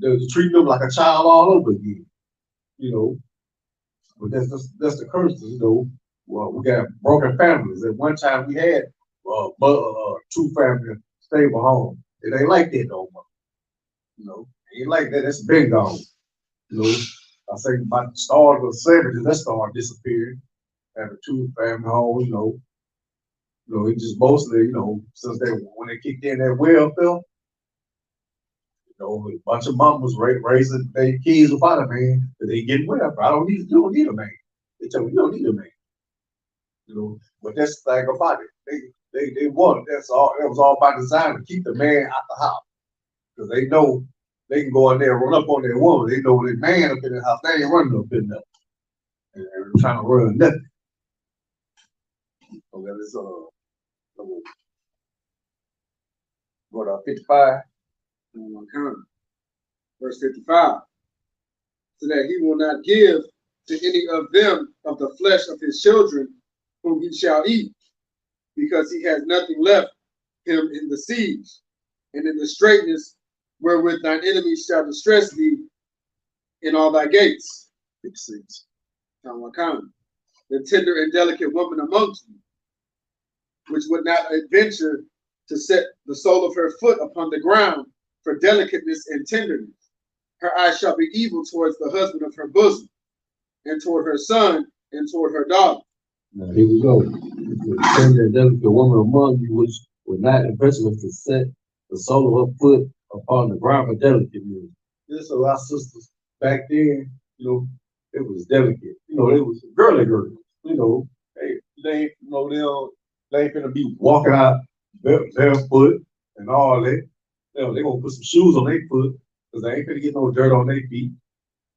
to treat them like a child all over again. But that's the curses. Well, we got broken families. At one time we had two family stable home. It ain't like that no more. It ain't like that. That's been gone. I say by the start of the 70s, that started disappearing. Having two family home, You know, it just mostly, you know, since when they kicked in that welfare, you know, a bunch of mamas raising their kids without a man, but they getting welfare. You don't need a man. They tell me you don't need a man. You know, but that's the thing about it. They want it. That's all. That was all by design to keep the man out the house because they know they can go in there and run up on their woman. They know that man up in the house. They ain't running up in there and they're trying to run nothing. So that is what 55. Verse 55. So that he will not give to any of them of the flesh of his children whom he shall eat, because he has nothing left him in the siege, and in the straitness wherewith thine enemies shall distress thee in all thy gates. 56. The tender and delicate woman amongst you, which would not adventure to set the sole of her foot upon the ground for delicateness and tenderness. Her eyes shall be evil towards the husband of her bosom, and toward her son, and toward her daughter. Now here we go. The tender and delicate woman among you, which would not adventure to set the sole of her foot upon the ground for delicateness. This are our sisters back then, you know, it was delicate. You know, it was girly girls. You know, they ain't gonna be walking out barefoot and all that. You know, they gonna put some shoes on their foot because they ain't gonna get no dirt on their feet.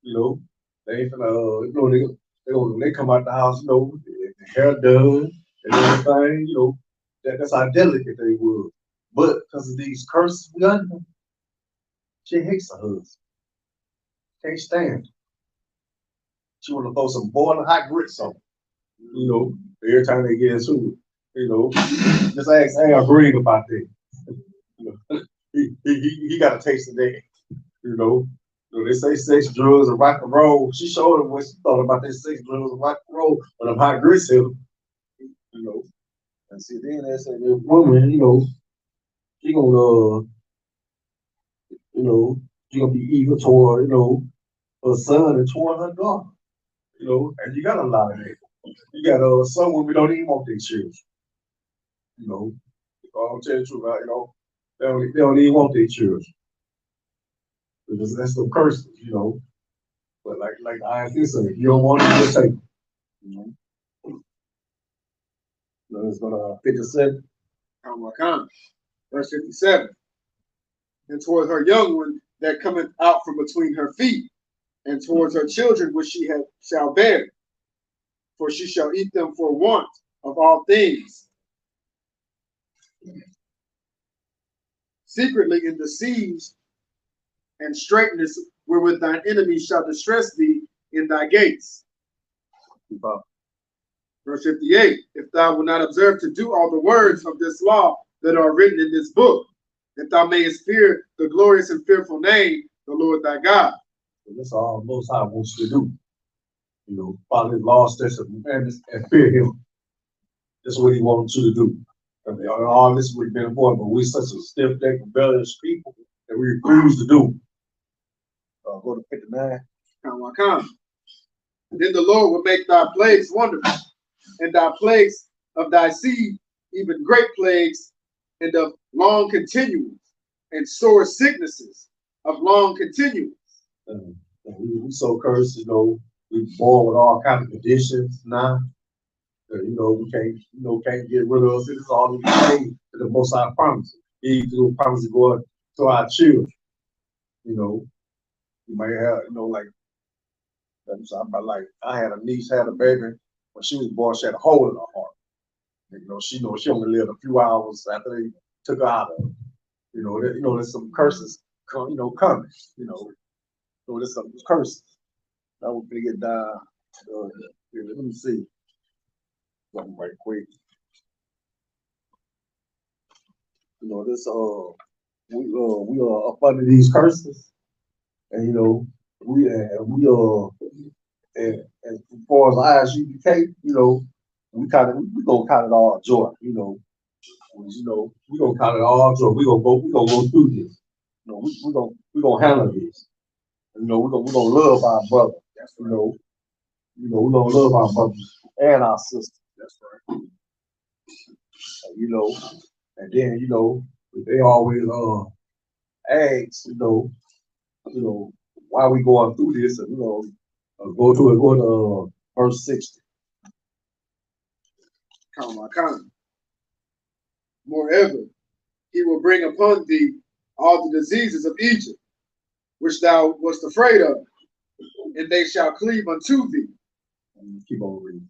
You know, they ain't gonna, you know, when they come out the house, you know, their hair done and everything. You know, that's how delicate they were. But because of these curses we under, she hates her husband. Can't stand it. She want to throw some boiling hot grits on him. You know, every time they get into it. You know, just ask Green about that. You know, he got a taste of that. You know, they say sex, drugs, and rock and roll. She showed him what she thought about that sex, drugs, and rock and roll when them hot grits hit him. You know, and see, then they say this woman, you know, she gonna, you know, she gonna be evil toward, you know, her son and toward her daughter. You know, and you got a lot of that. You got some women don't even want their children. You know, I'll tell you the truth. You know, they don't even want their children. Because that's the curses, you know. But like I said, if you don't want it, just take it. You know. So it's gonna 57. Verse 57. And toward her young one that cometh out from between her feet, and towards her children which she shall bear, for she shall eat them for want of all things, secretly in the siege and straitness wherewith thine enemies shall distress thee in thy gates. Verse 58. If thou wilt not observe to do all the words of this law that are written in this book, that thou mayest fear the glorious and fearful name, the Lord thy God. So that's all the Most High wants you to do. You know, follow his laws, statutes, and commandments, and fear him. That's what he wants you to do. I mean, all this would have been important, but we're such a stiff-necked, rebellious people that we refuse to do. Go to 59. Then the Lord will make thy plagues wonderful, and thy plagues of thy seed, even great plagues, and of long continuance, and sore sicknesses of long continuance. We so cursed, you know, we born with all kinds of conditions now. You know, we can't get rid of us. This is all we pay to the Most High promise. He do promise to go to our children. You know, you might have, you know, like I had a niece, had a baby. When she was born, she had a hole in her heart. You know, she only lived a few hours after they took her out of it. You know, there's some curses coming. You know, so there's some curses. I was gonna get down. Let me see something right quick. You know, we are up under these curses, and you know, we are as far as ISUPK, you know, we gonna count it all joy. You know, we gonna count it all joy. We gonna go through this. You know, we gonna handle this. You know, we're gonna love our brother. You know, we're gonna love our brothers and our sisters. That's right. you know, and then, you know, they always, ask, you know, why we going through this, and, you know, go to, verse 60. Comma. Moreover, he will bring upon thee all the diseases of Egypt, which thou wast afraid of, and they shall cleave unto thee. Keep on reading.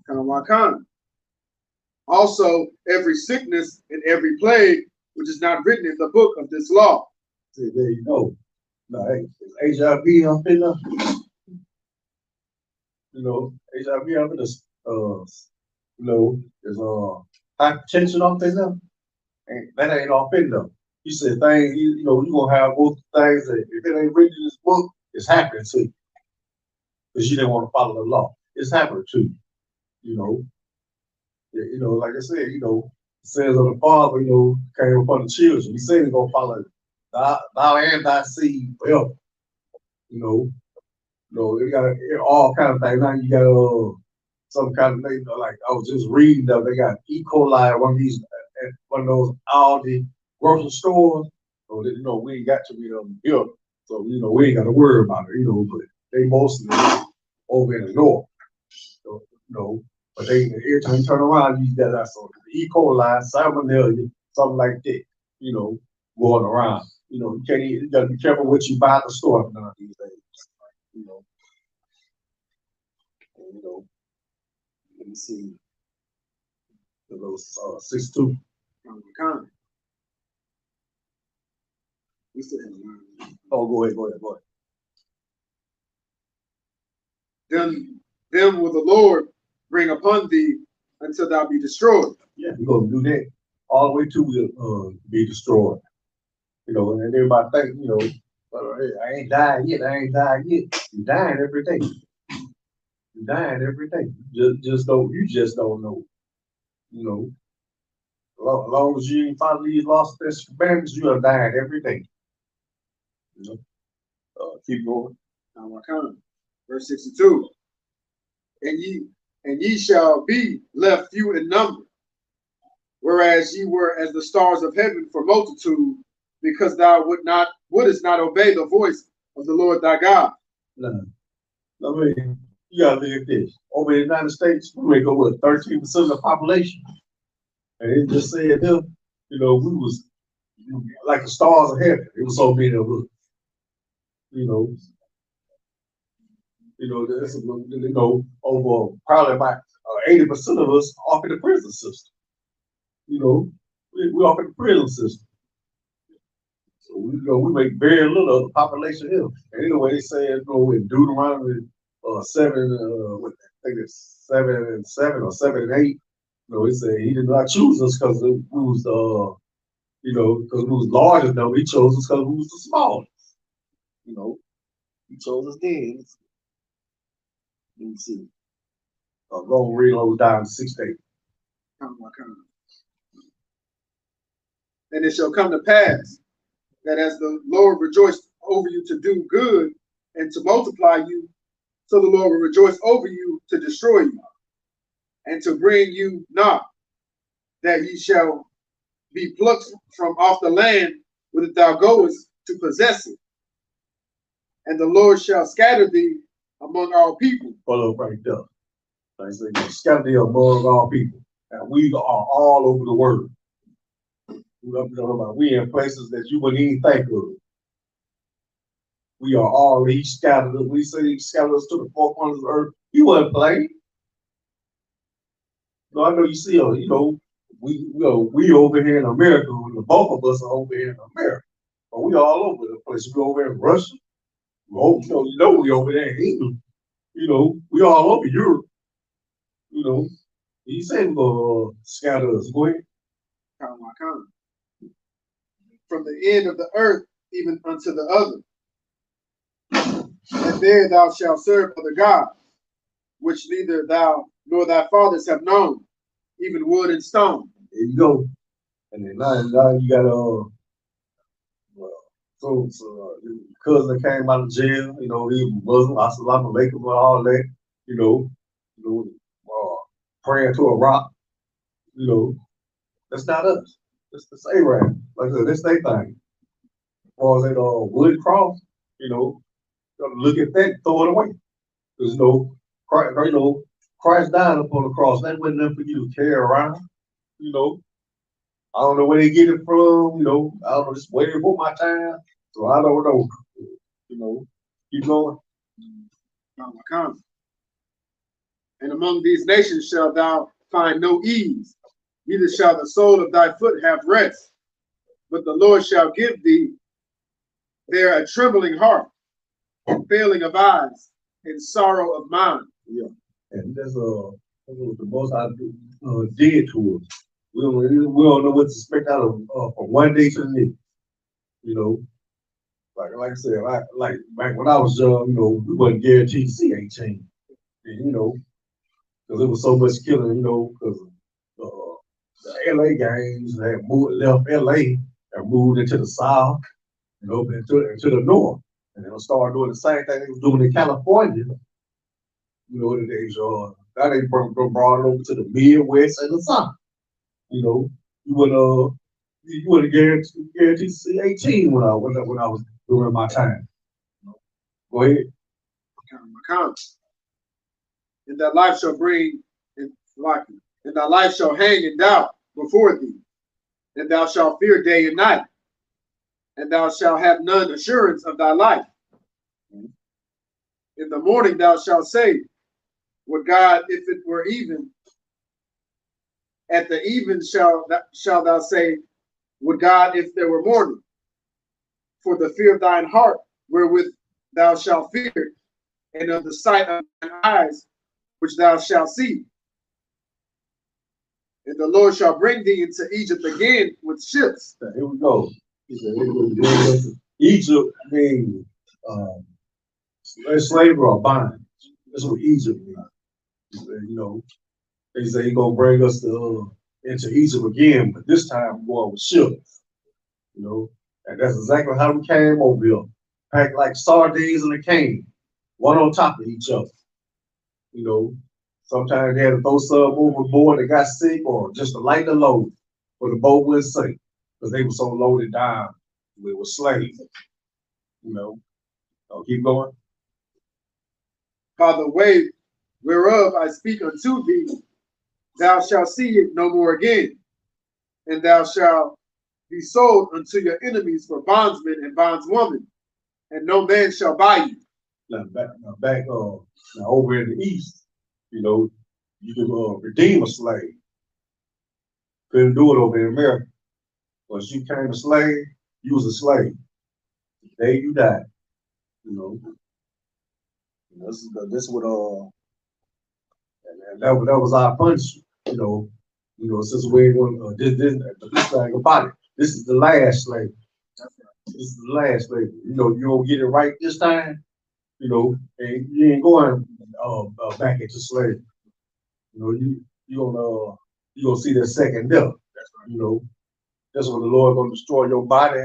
Comma. Also, every sickness and every plague which is not written in the book of this law. See, there you go. Now, hey, is HIV up in there? You know, HIV up in the, you know, there's hypertension up in there. And that ain't up in there. You said things, you know, you're gonna have both things that if it ain't written in this book, it's happening to you. Because you didn't want to follow the law. It's happening to you. You know. Yeah, you know, like I said, you know, it says of the Father, you know, came upon the children. He said he's gonna follow thou and thy seed forever. You know, they got all kind of things. Now you got some kind of thing, like I was just reading that they got E. coli at one of those Aldi grocery stores. So that, you know, we ain't got to be them here. So, you know, we ain't gotta worry about it, you know, but they mostly over in the north. So, you know, but they every time you turn around, you got that sort of E. coli, salmonella, something like that, you know, going around. You know, you gotta be careful what you buy at the store now these days. You know. And, you know, let me see. The little 62. Comma. We still have one. Oh, go ahead. Them will the Lord bring upon thee until thou be destroyed. Yeah, we're gonna do that all the way to be destroyed. You know, and everybody think, you know, well, hey, I ain't dying yet. You're dying every day. You just don't know. You know, as long as you ain't follow these lost commandments, you are dying every day. You know, keep going. Verse 62. And ye shall be left few in number, whereas ye were as the stars of heaven for multitude, because thou wouldest not obey the voice of the Lord thy God. No. I mean, you gotta look at this. Over in the United States, we make over 13% of the population. And it just said them, you know, we was like the stars of heaven. It was so many of us. There's over probably about 80% of us off in the prison system. You know, we off in the prison system. So we make very little of the population here. And anyway, they say, you know, in Deuteronomy 7, I think it's 7 and 7 or 7 and 8. You know, he said he did not choose us because we was because we was large enough. He chose us because we was the smallest. You know, he chose us then. Let me see. Go and read those down to 6 8. And it shall come to pass that as the Lord rejoiced over you to do good and to multiply you, so the Lord will rejoice over you to destroy you and to bring you not, that ye shall be plucked from off the land whither thou goest to possess it. And the Lord shall scatter thee among all people. Follow right there. Like I say, scatter thee among all people. And we are all over the world. We in places that you wouldn't even think of. We are all these scattered. We say he scattered us to the four corners of the earth. He wasn't playing. No, I know you see, we over here in America. Both of us are over here in America, but we all over the place. We over in Russia. We over there in England. You know, we all over Europe. You know, he said we're gonna scatter us. Go ahead. From the end of the earth even unto the other. And there thou shalt serve other gods, which neither thou nor thy fathers have known, even wood and stone. There you go. And then now you got cousin that came out of jail. You know, he was Muslim. Assalamu alaikum and all that. You know, praying to a rock. You know, That's not us. That's the Arab. Like I said, that's their thing. As far as that wood cross, you know, gotta look at that, throw it away. There's no Christ, Christ died upon the cross. That wasn't enough for you to carry around. You know, I don't know where they get it from. You know, I don't know. Just waiting for my time. So I don't know. You know, keep going. And among these nations shalt thou find no ease, neither shall the sole of thy foot have rest. But the Lord shall give thee there a trembling heart, failing of eyes, and sorrow of mind. Yeah, and that's what the most I did to us. We don't know what to expect out of from one day to the next. You know, like I said, like back when I was young, you know, we wasn't guaranteed to see 18. And, you know, because there was so much killing, you know, because the LA gangs had left LA and moved into the South, you know, into the North. And they'll start doing the same thing they was doing in California. You know, now they brought it over to the Midwest and the South. You know, you wouldn't guaranteed to see 18 when I was during my time. Go ahead. And thy life shall and thy life shall hang in doubt before thee, and thou shalt fear day and night, and thou shalt have none assurance of thy life. In the morning thou shalt say, would God, if it were even. At the even shalt thou say, would God, if there were morning. For the fear of thine heart, wherewith thou shalt fear, and of the sight of thine eyes, which thou shalt see. And the Lord shall bring thee into Egypt again with ships. Here we go. He said, Egypt means slavery or bondage. That's what Egypt means. He said, you know, he said he's gonna bring us into Egypt again, but this time more with ships. You know, and that's exactly how we came over here. Packed like sardines in a can, one on top of each other. You know, sometimes they had to throw some overboard that got sick or just to lighten the load for the boat wouldn't sink because they were so loaded down with slaves. You know, so keep going. By the way whereof I speak unto thee, thou shalt see it no more again, and thou shalt be sold unto your enemies for bondsmen and bondswomen, and no man shall buy you. Now back now over in the east, you know, you can redeem a slave. Couldn't do it over in America. Once you became a slave, you was a slave. The day you died, you know. This would and that was our punishment, you know. You know, since we ain't want this thing about it. This is the last slave. This is the last slave. You know, you don't get it right this time, you know, and you ain't going back into slavery. You know, you gonna see that second death. You know, that's when the Lord gonna destroy your body,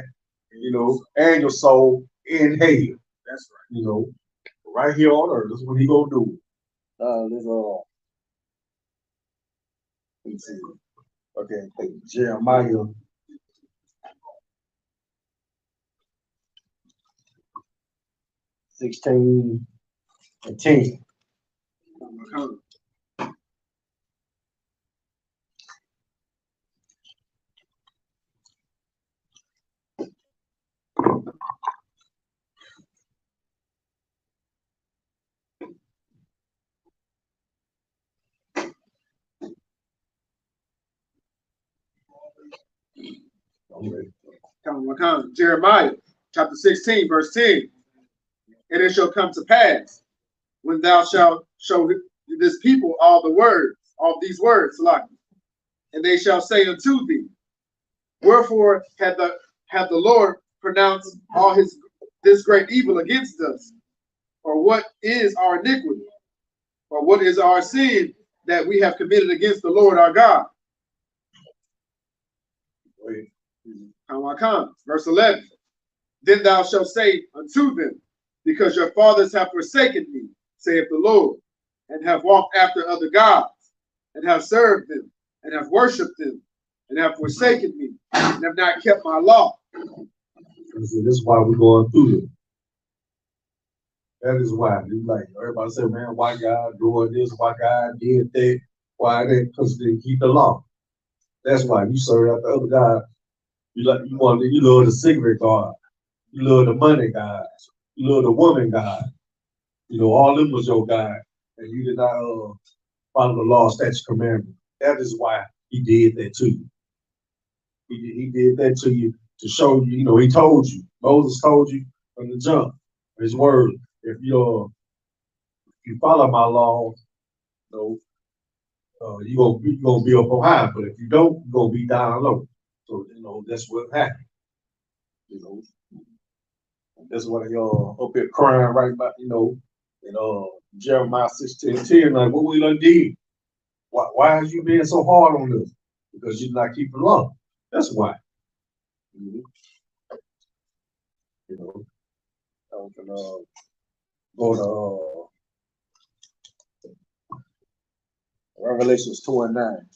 you know, and your soul in hell. That's right. You know, right here on earth. That's what he gonna do. Let's see. Okay, Jeremiah. (16 and 10). Jeremiah chapter 16, verse 10. And it shall come to pass when thou shalt show this people all these words, and they shall say unto thee, wherefore hath the Lord pronounced all this great evil against us? Or what is our iniquity? Or what is our sin that we have committed against the Lord our God? Verse 11. Then thou shalt say unto them, because your fathers have forsaken me, saith the Lord, and have walked after other gods, and have served them, and have worshipped them, and have forsaken me, and have not kept my law. This is why we're going through it. That is why. You like everybody say, man, why God doing this? Why God did that? Why that? Because they keep the law. That's why you serve out the other God. You love the cigarette God. You love the money God. You love the woman God. All them was your God, and you did not follow the law, statutes, commandment. That is why He did that to you. He did that to you to show you. He told you. Moses told you from the jump. His word. If you follow my law, you're gonna be up on high. But if you don't, you're gonna be down low. So that's what happened. That's what y'all up here crying right about. Jeremiah 16:10. Like, what we done did? Why has you been so hard on us? Because you're not keeping law. That's why. I can go to Revelations 2:9.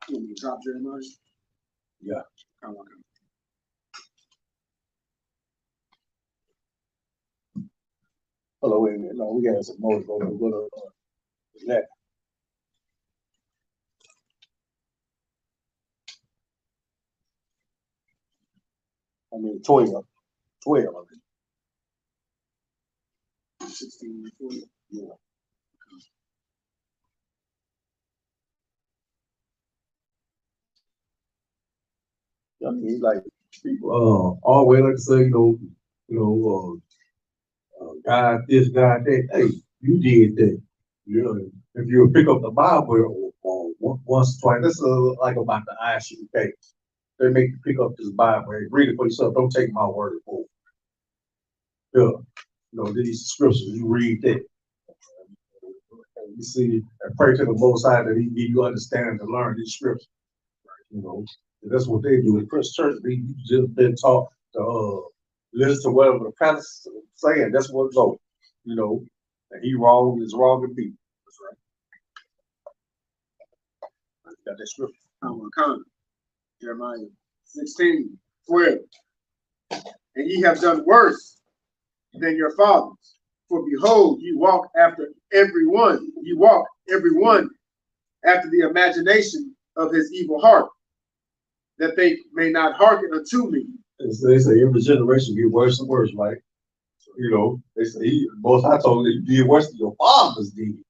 You want me to drop Jeremiah? Yeah. Hold on, wait a minute. No, we got some more. Go to that. I mean, 12. 12. 16 and 20. Yeah. I mean, like people, always like to say, God this, God that. Hey, you did that. If you pick up the Bible once or twice, that's like about the Isupk case. They make you pick up this Bible and read it for yourself. Don't take my word for it. Yeah. These scriptures, you read that. You see, and pray to the Most High that He give you understanding to learn these scriptures. That's what they do. In Christian church, you just been taught to listen to whatever the pastor's saying. That's what it goes. And he wrong is wrong to be. That's right. Got that scripture. Jeremiah 16:12. And ye have done worse than your fathers. For behold, ye walk every one after the imagination of his evil heart, that they may not hearken unto me. So they say every generation get worse and worse, right? They say Most High told you did worse than your fathers did.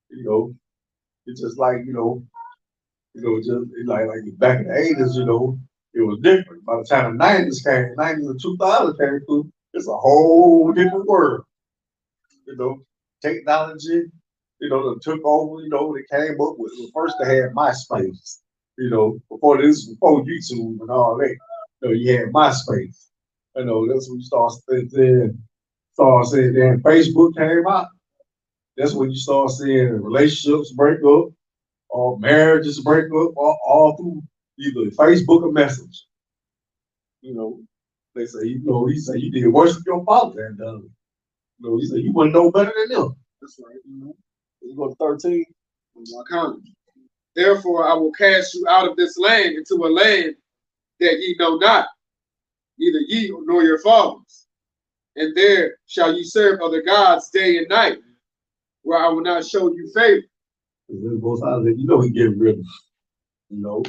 It's just like just like back in the 80s, it was different. By the time the 90s came, 90s and 2000 came through, it's a whole different world. Technology, that took over. They came up with. First they had MySpace. Before YouTube and all that. You had MySpace. That's when you start saying Facebook came out. That's when you start seeing relationships break up, or marriages break up, all through either Facebook or Message. They say, he said you did worse than your father had done. He said you wouldn't know better than them. That's right. You go to 13. Therefore, I will cast you out of this land into a land that ye know not, neither ye nor your fathers. And there shall ye serve other gods day and night, where I will not show you favor. He getting rid of them.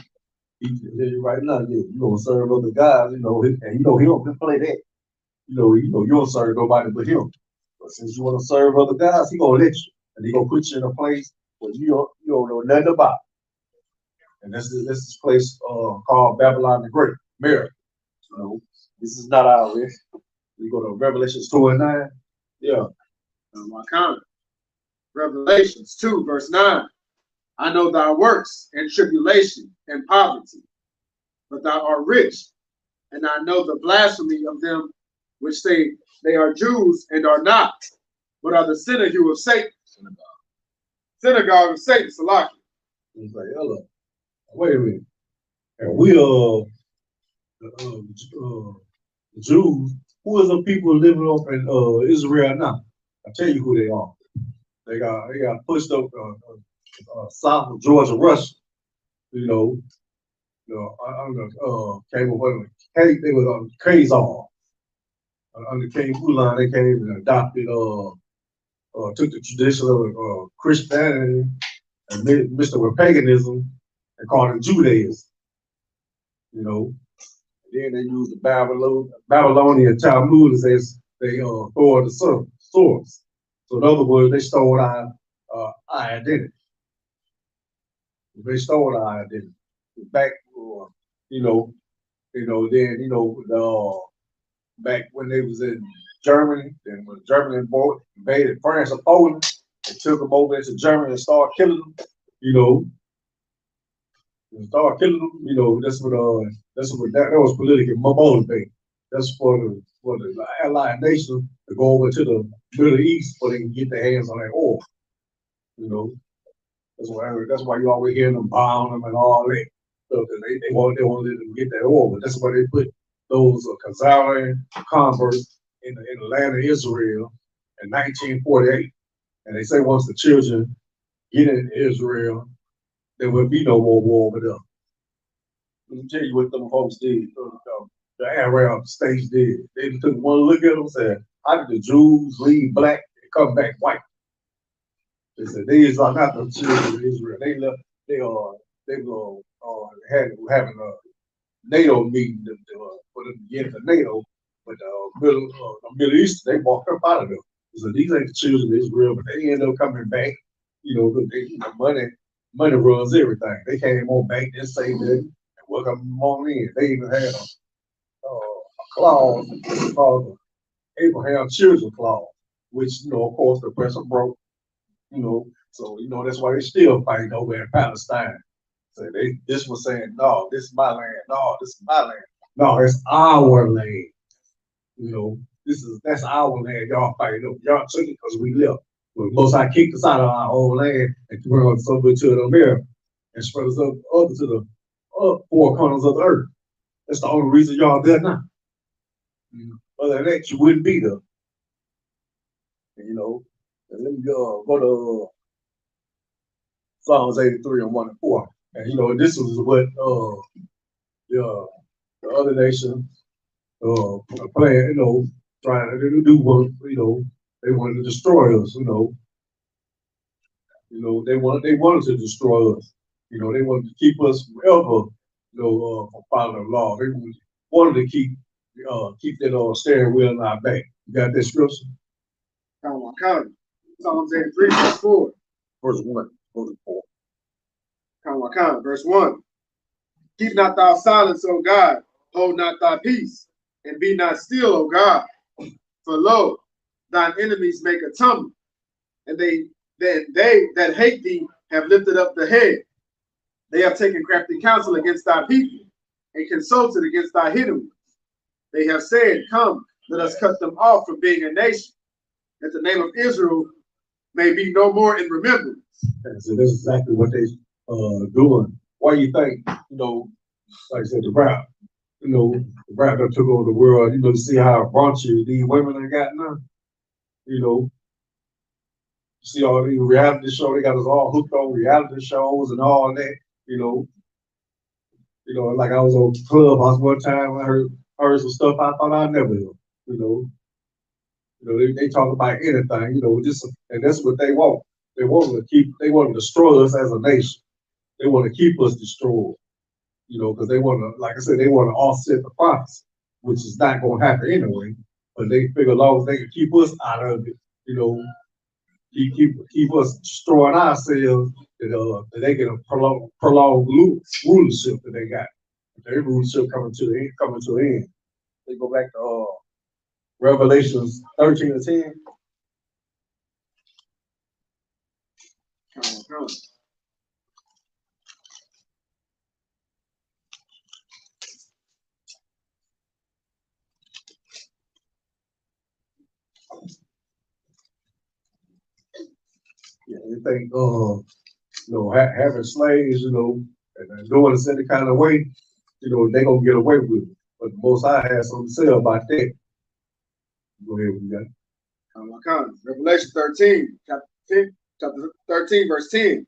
He tell you right now, you gonna serve other guys, and he don't play that. You don't serve nobody but him. But since you want to serve other guys, he gonna let you, and he gonna put you in a place where you don't know nothing about. And this place called Babylon the Great, America. This is not our list. You go to Revelations 2:9. Yeah. My comment. Revelations 2:9. I know thy works and tribulation and poverty, but thou art rich, and I know the blasphemy of them which say they are Jews and are not, but are the synagogue of Satan. Synagogue of Satan, Salaki. He's like, hello. Wait a minute. And we the Jews, who are the people living up in Israel now? I'll tell you who they are. They got pushed up south of Georgia, Russia. Under came over they was on Khazar. Under King Ulan, they came and adopted took the tradition of Christianity and mixed it with paganism and called it Judaism. Then they used the Babylonian Talmud as they thought the source. So in other words, they stole our identity. They stole our identity. Back, back when they was in Germany, and when Germany invaded France or Poland, they took them over into Germany and started killing them. That's what that was politically motivated. That's for the allied nations to go over to the Middle East so they can get their hands on that oil. That's why you always hear them bomb them and all that. So they want to let them get that oil. But that's why they put those Khazarian converts in the land of Israel in 1948. And they say once the children get in Israel, there will be no more war with them. Let me tell you what them folks did. The Arab states did. They took one look at them and said, how did the Jews leave black and come back white? They said these are not the children of Israel. They left. They having a NATO meeting for them to get into NATO, but the Middle East they walked up out of them. So these ain't the children of Israel, but they end up coming back. Money runs everything. They came on back and saved it and welcome them on in. They even had a clause called the Abraham Children Clause, which of course the president broke. So that's why they still fighting over in Palestine. So this was saying, no, this is my land. No, this is my land. No, it's our land. That's our land. Y'all fighting over. Y'all took it because we left. But most I kicked us out of our own land and brought us over to America and spread us up to the four corners of the earth. That's the only reason y'all there now. Other than that, you wouldn't be there. And let me go to Psalms 83 and 1 and 4. And this was what the other nations are playing, trying to do what, they wanted to destroy us, they wanted to destroy us. They wanted to keep us forever, from following the law. They wanted to keep that steering wheel in our back. You got that scripture? Count. Psalms 83, verse 4. Verse 1, verse 4. Count. Verse 1. Keep not thou silence, O God, hold not thy peace, and be not still, O God. For lo, thine enemies make a tumble, and they that hate thee have lifted up the head. They have taken crafty counsel against thy people, and consulted against thy hidden ones. They have said, come, let us cut them off from being a nation, that the name of Israel may be no more in remembrance. And so this is exactly what they doing. Why do you think, like I said, the rap that took over the world, to see how raunchy these women have got now, you see all these reality shows, they got us all hooked on reality shows and all that, like I was on Clubhouse one time, I heard some stuff I thought I'd never hear, they talk about anything, and that's what they want. They want to destroy us as a nation. They want to keep us destroyed, because they want to, like I said, they want to offset the profits, which is not going to happen anyway. But they figure as long as they can keep us out of it, keep us destroying ourselves, that they get a prolonged rulership that they got. Their rulership coming to the end. They go back to Revelations 13 and 10. Count. Yeah, they think, having slaves, and doing it any kind of way, they gonna get away with it. But the Most High has something to say about that. Go ahead, we got it. Revelation 13, chapter 13, verse 10.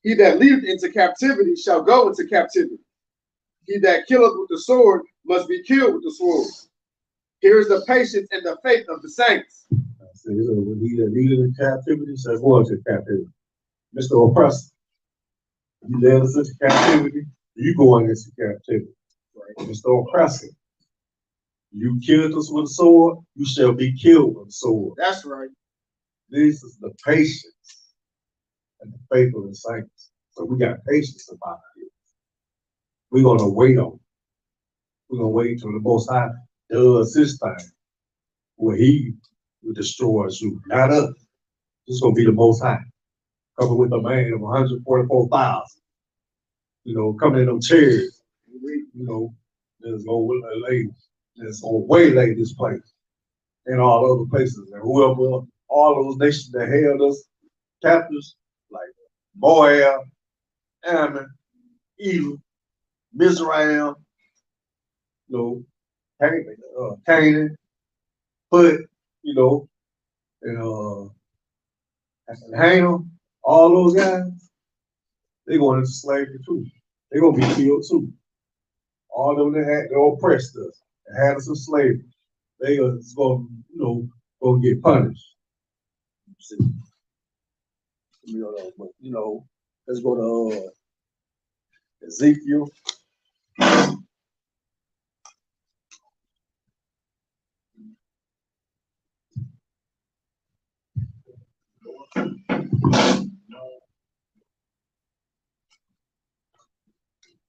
He that leadeth into captivity shall go into captivity. He that killeth with the sword must be killed with the sword. Here is the patience and the faith of the saints. So when he that leadeth in captivity shall go into captivity. Mr. Oppressor, you led us into captivity, you going into captivity. Right? Mr. Oppressor, you killed us with a sword, you shall be killed with a sword. That's right. This is the patience and the faith of the saints. So we got patience about it. We're gonna wait on it. We're gonna wait till the Most High does his thing, where he will destroy you, not us. This is gonna be the Most High, coming with a man of 144,000. You know, coming in them chairs. You know, there's gonna waylay this place and all other places, and whoever, all those nations that held us captives, like Moab, Ammon, Edom, Mizraim, you know, Canaan, Put, you know, and Ham, all those guys, they going into slavery too. They're gonna be killed too. All of them that they oppressed us and had us in slavery, they are gonna, gonna get punished. See, let's go to Ezekiel.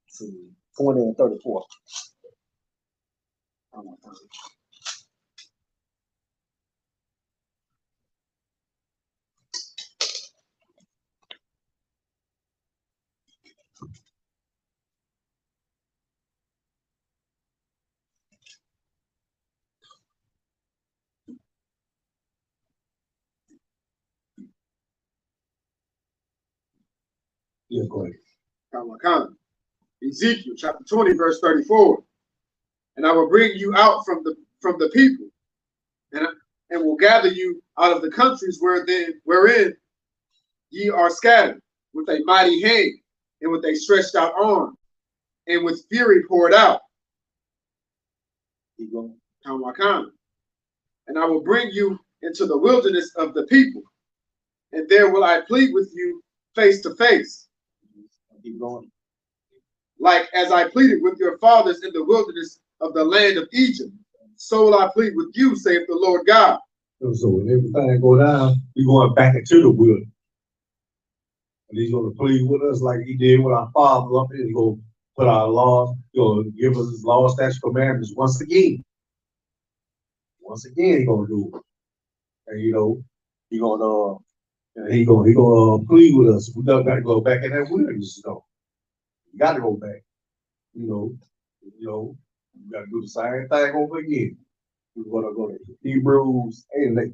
See, 20 and 34. Yeah, go ahead. Ezekiel chapter 20, verse 34. And I will bring you out from the people, and will gather you out of the countries wherein ye are scattered, with a mighty hand, and with a stretched out arm, and with fury poured out. And I will bring you into the wilderness of the people, and there will I plead with you face to face. Keep going. Like as I pleaded with your fathers in the wilderness of the land of Egypt, so will I plead with you, saith the Lord God. So when everything go down, we're going back into the wilderness. And he's going to plead with us like he did with our fathers up there. He's going to put our laws, he's going to give us his laws, statutes, commandments once again. Once again, he's going to do it. And he's going to plead with us. We got to go back in that wilderness, though. You got to go back. We got to do the same thing over again. We're going to go to Hebrews 8 and 8.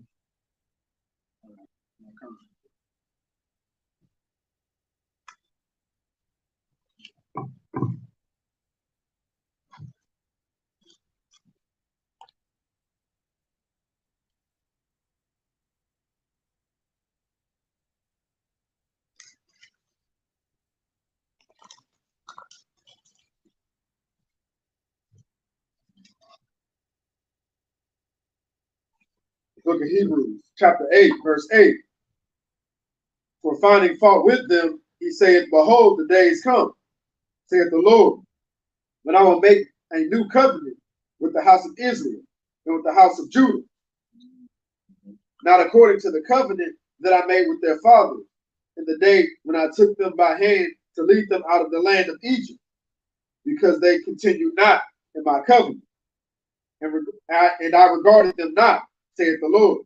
Book of Hebrews, chapter 8, verse 8. For finding fault with them, he saith, behold, the days come, saith the Lord, when I will make a new covenant with the house of Israel and with the house of Judah, not according to the covenant that I made with their fathers in the day when I took them by hand to lead them out of the land of Egypt, because they continued not in my covenant, and I regarded them not, saith the Lord.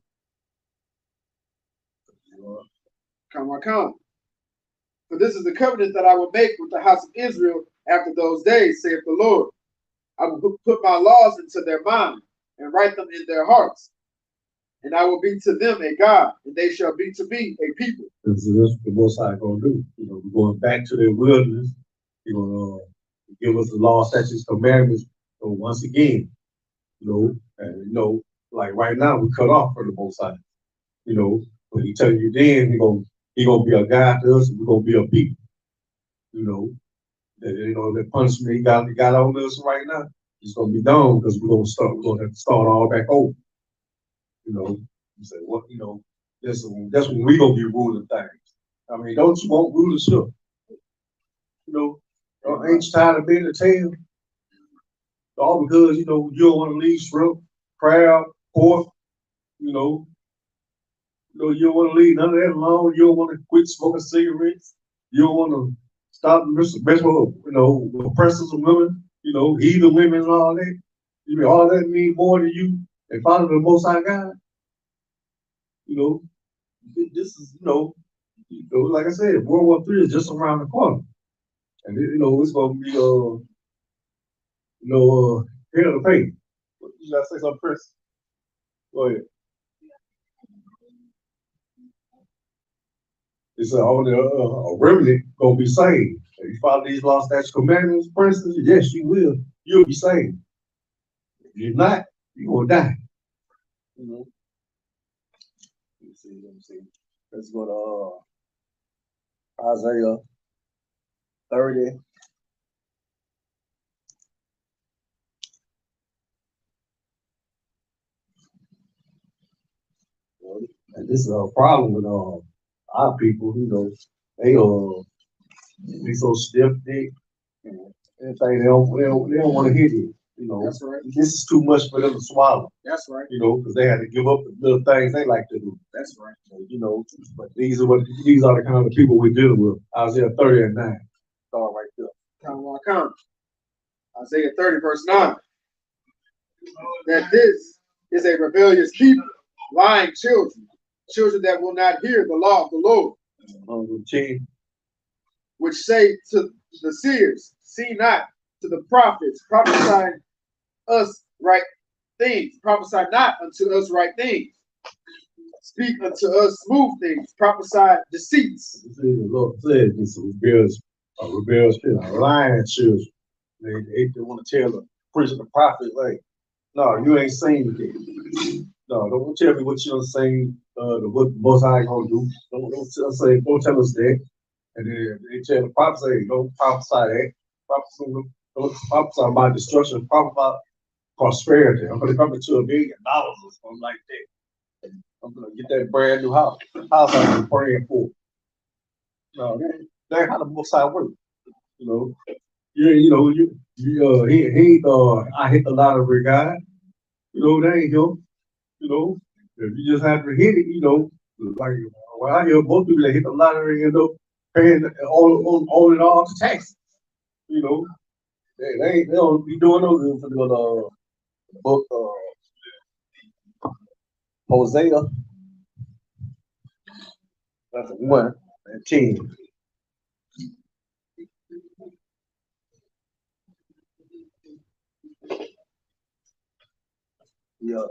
Come. For this is the covenant that I will make with the house of Israel after those days, saith the Lord. I will put my laws into their mind and write them in their hearts. And I will be to them a God, and they shall be to me a people. This is what the Most High going to do. We're going back to the wilderness. He's going to give us the law, statutes, commandments. So once again, like right now, we cut off from the Most High. But he tell you then he gonna be a guide to us, and we're gonna be a people. You know, the punishment he got on us right now, it's gonna be gone because we're gonna have to start all back over. You know, you say, what, that's when we gonna be ruling things. I mean, don't you want rulership? Ain't you tired of being the tail? All because, you don't want to leave shrimp, crab, pork, you know, you don't want to leave none of that alone. You don't want to quit smoking cigarettes. You don't want to stop messing with oppressors of women, heathen women and all that. You mean all that mean more to you than following the Most High God? This is, like I said, World War III is just around the corner. And, it's going to be, hell to pay. You got to say something, Chris? Go ahead. It's only a remnant going to be saved. If you follow these law, statutes, commandments, principles, yes, you will. You'll be saved. If you're not, you're going to die. Let me see. Let's go to Isaiah 30. And this is a problem with our people, they so stiff-necked and everything. They don't want to hear it. That's right. This is too much for them to swallow. That's right. Because they had to give up the little things they like to do. That's right. So, but these are the kind of people we're dealing with. Isaiah 30 and 9. Start right there. Count. Isaiah 30, verse 9. That this is a rebellious people, lying children that will not hear the law of the Lord. Which say to the seers, see not, to the prophets, prophesy us right things, prophesy not unto us right things. Speak unto us smooth things, prophesy deceits. The Lord said this rebellious children, lying children. They want to tell the preacher, the prophet, like, no, you ain't saying it. No, don't tell me what you're saying, what Most High gonna do. Don't tell us that. And then they tell the prophet, say, don't prophesy that. Don't prophesy about destruction, prophesy about prosperity. I'm gonna come into $1 billion or something like that. I'm gonna get that brand new house. House I've been praying for. No, that's how the Most High works. He ain't I hit the lottery guy. That ain't him. If you just have to hit it, like I hear most people that hit the lottery end up paying all it all to taxes. They don't be doing no good for the book Hosea. That's 1 and 10. Yeah,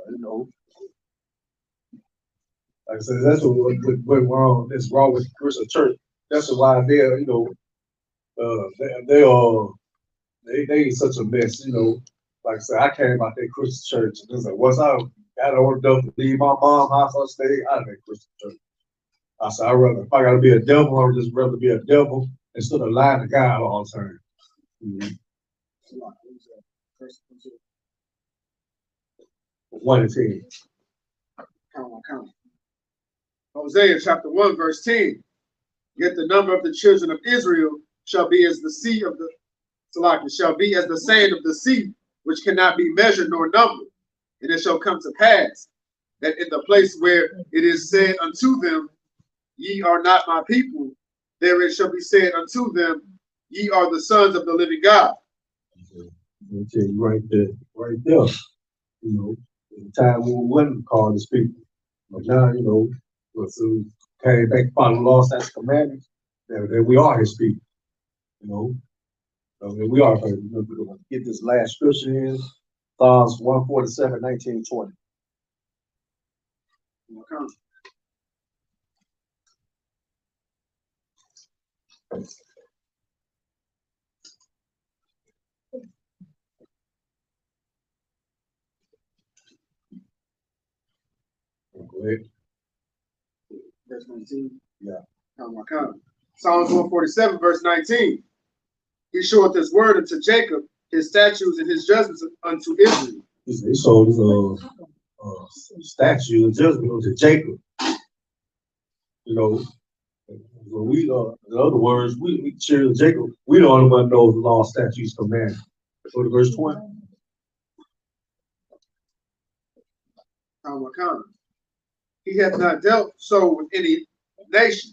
like I said, that's what wrong. That's wrong with the Christian church. That's why they're, they ain't such a mess. Like I said, I came out that Christian church, and it's like once I got old enough to leave my mom's house, I stayed out of that Christian church. I said, if I gotta be a devil, I would just rather be a devil instead of lying to God all the time. Mm-hmm. 1 and 10. Count. Hosea chapter 1, verse 10. Yet the number of the children of Israel shall be as the sea of the shall be as the sand of the sea, which cannot be measured nor numbered. And it shall come to pass that in the place where it is said unto them, ye are not my people, there it shall be said unto them, ye are the sons of the living God. I'll tell you right there. The time when we wasn't called as people. But now, so came back upon the law, statutes, commandments, that we are his people. We are. We're going to get this last scripture in Psalms 147, 19, 20. Go ahead. verse 19. Yeah. Psalms 147, verse 19. He showeth his word unto Jacob, his statutes and his judgments unto Israel. He showed his statue and judgment to Jacob. You know, when we in other words, we cheer Jacob. We the only one knows the law, statutes, commandments. Go to verse 20. He hath not dealt so with any nation.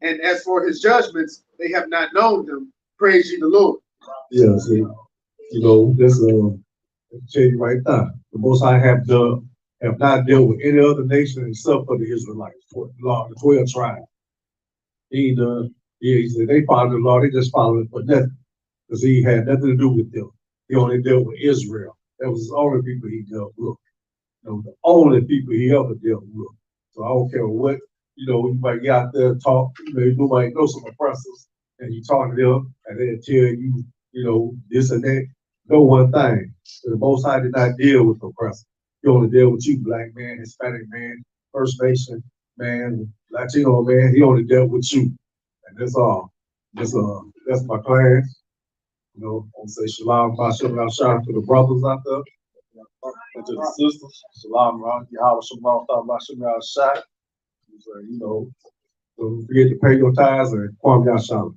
And as for his judgments, they have not known them. Praise ye the Lord. Yeah, see, you know, this tell you right now. The Most High have not dealt with any other nation except for the Israelites, the 12 tribes. He said they followed the law, they just followed it for nothing. Because he had nothing to do with them. He only dealt with Israel. That was the only people he dealt with. You know, the only people he ever dealt with. So I don't care what, you know, you might get out there and talk, you might know some oppressors, and you talk to them, and they'll tell you, you know, this and that. Know one thing, the Most High did not deal with oppressors. He only dealt with you, black man, Hispanic man, First Nation man, Latino man. He only dealt with you. And that's all. That's my class. You know, I want to say shalom, shout to the brothers out there, and to the sisters. Shalom, Yahweh Shalom, Shalom, shot. You know, don't forget to pay your tithes and Kwam Yashala.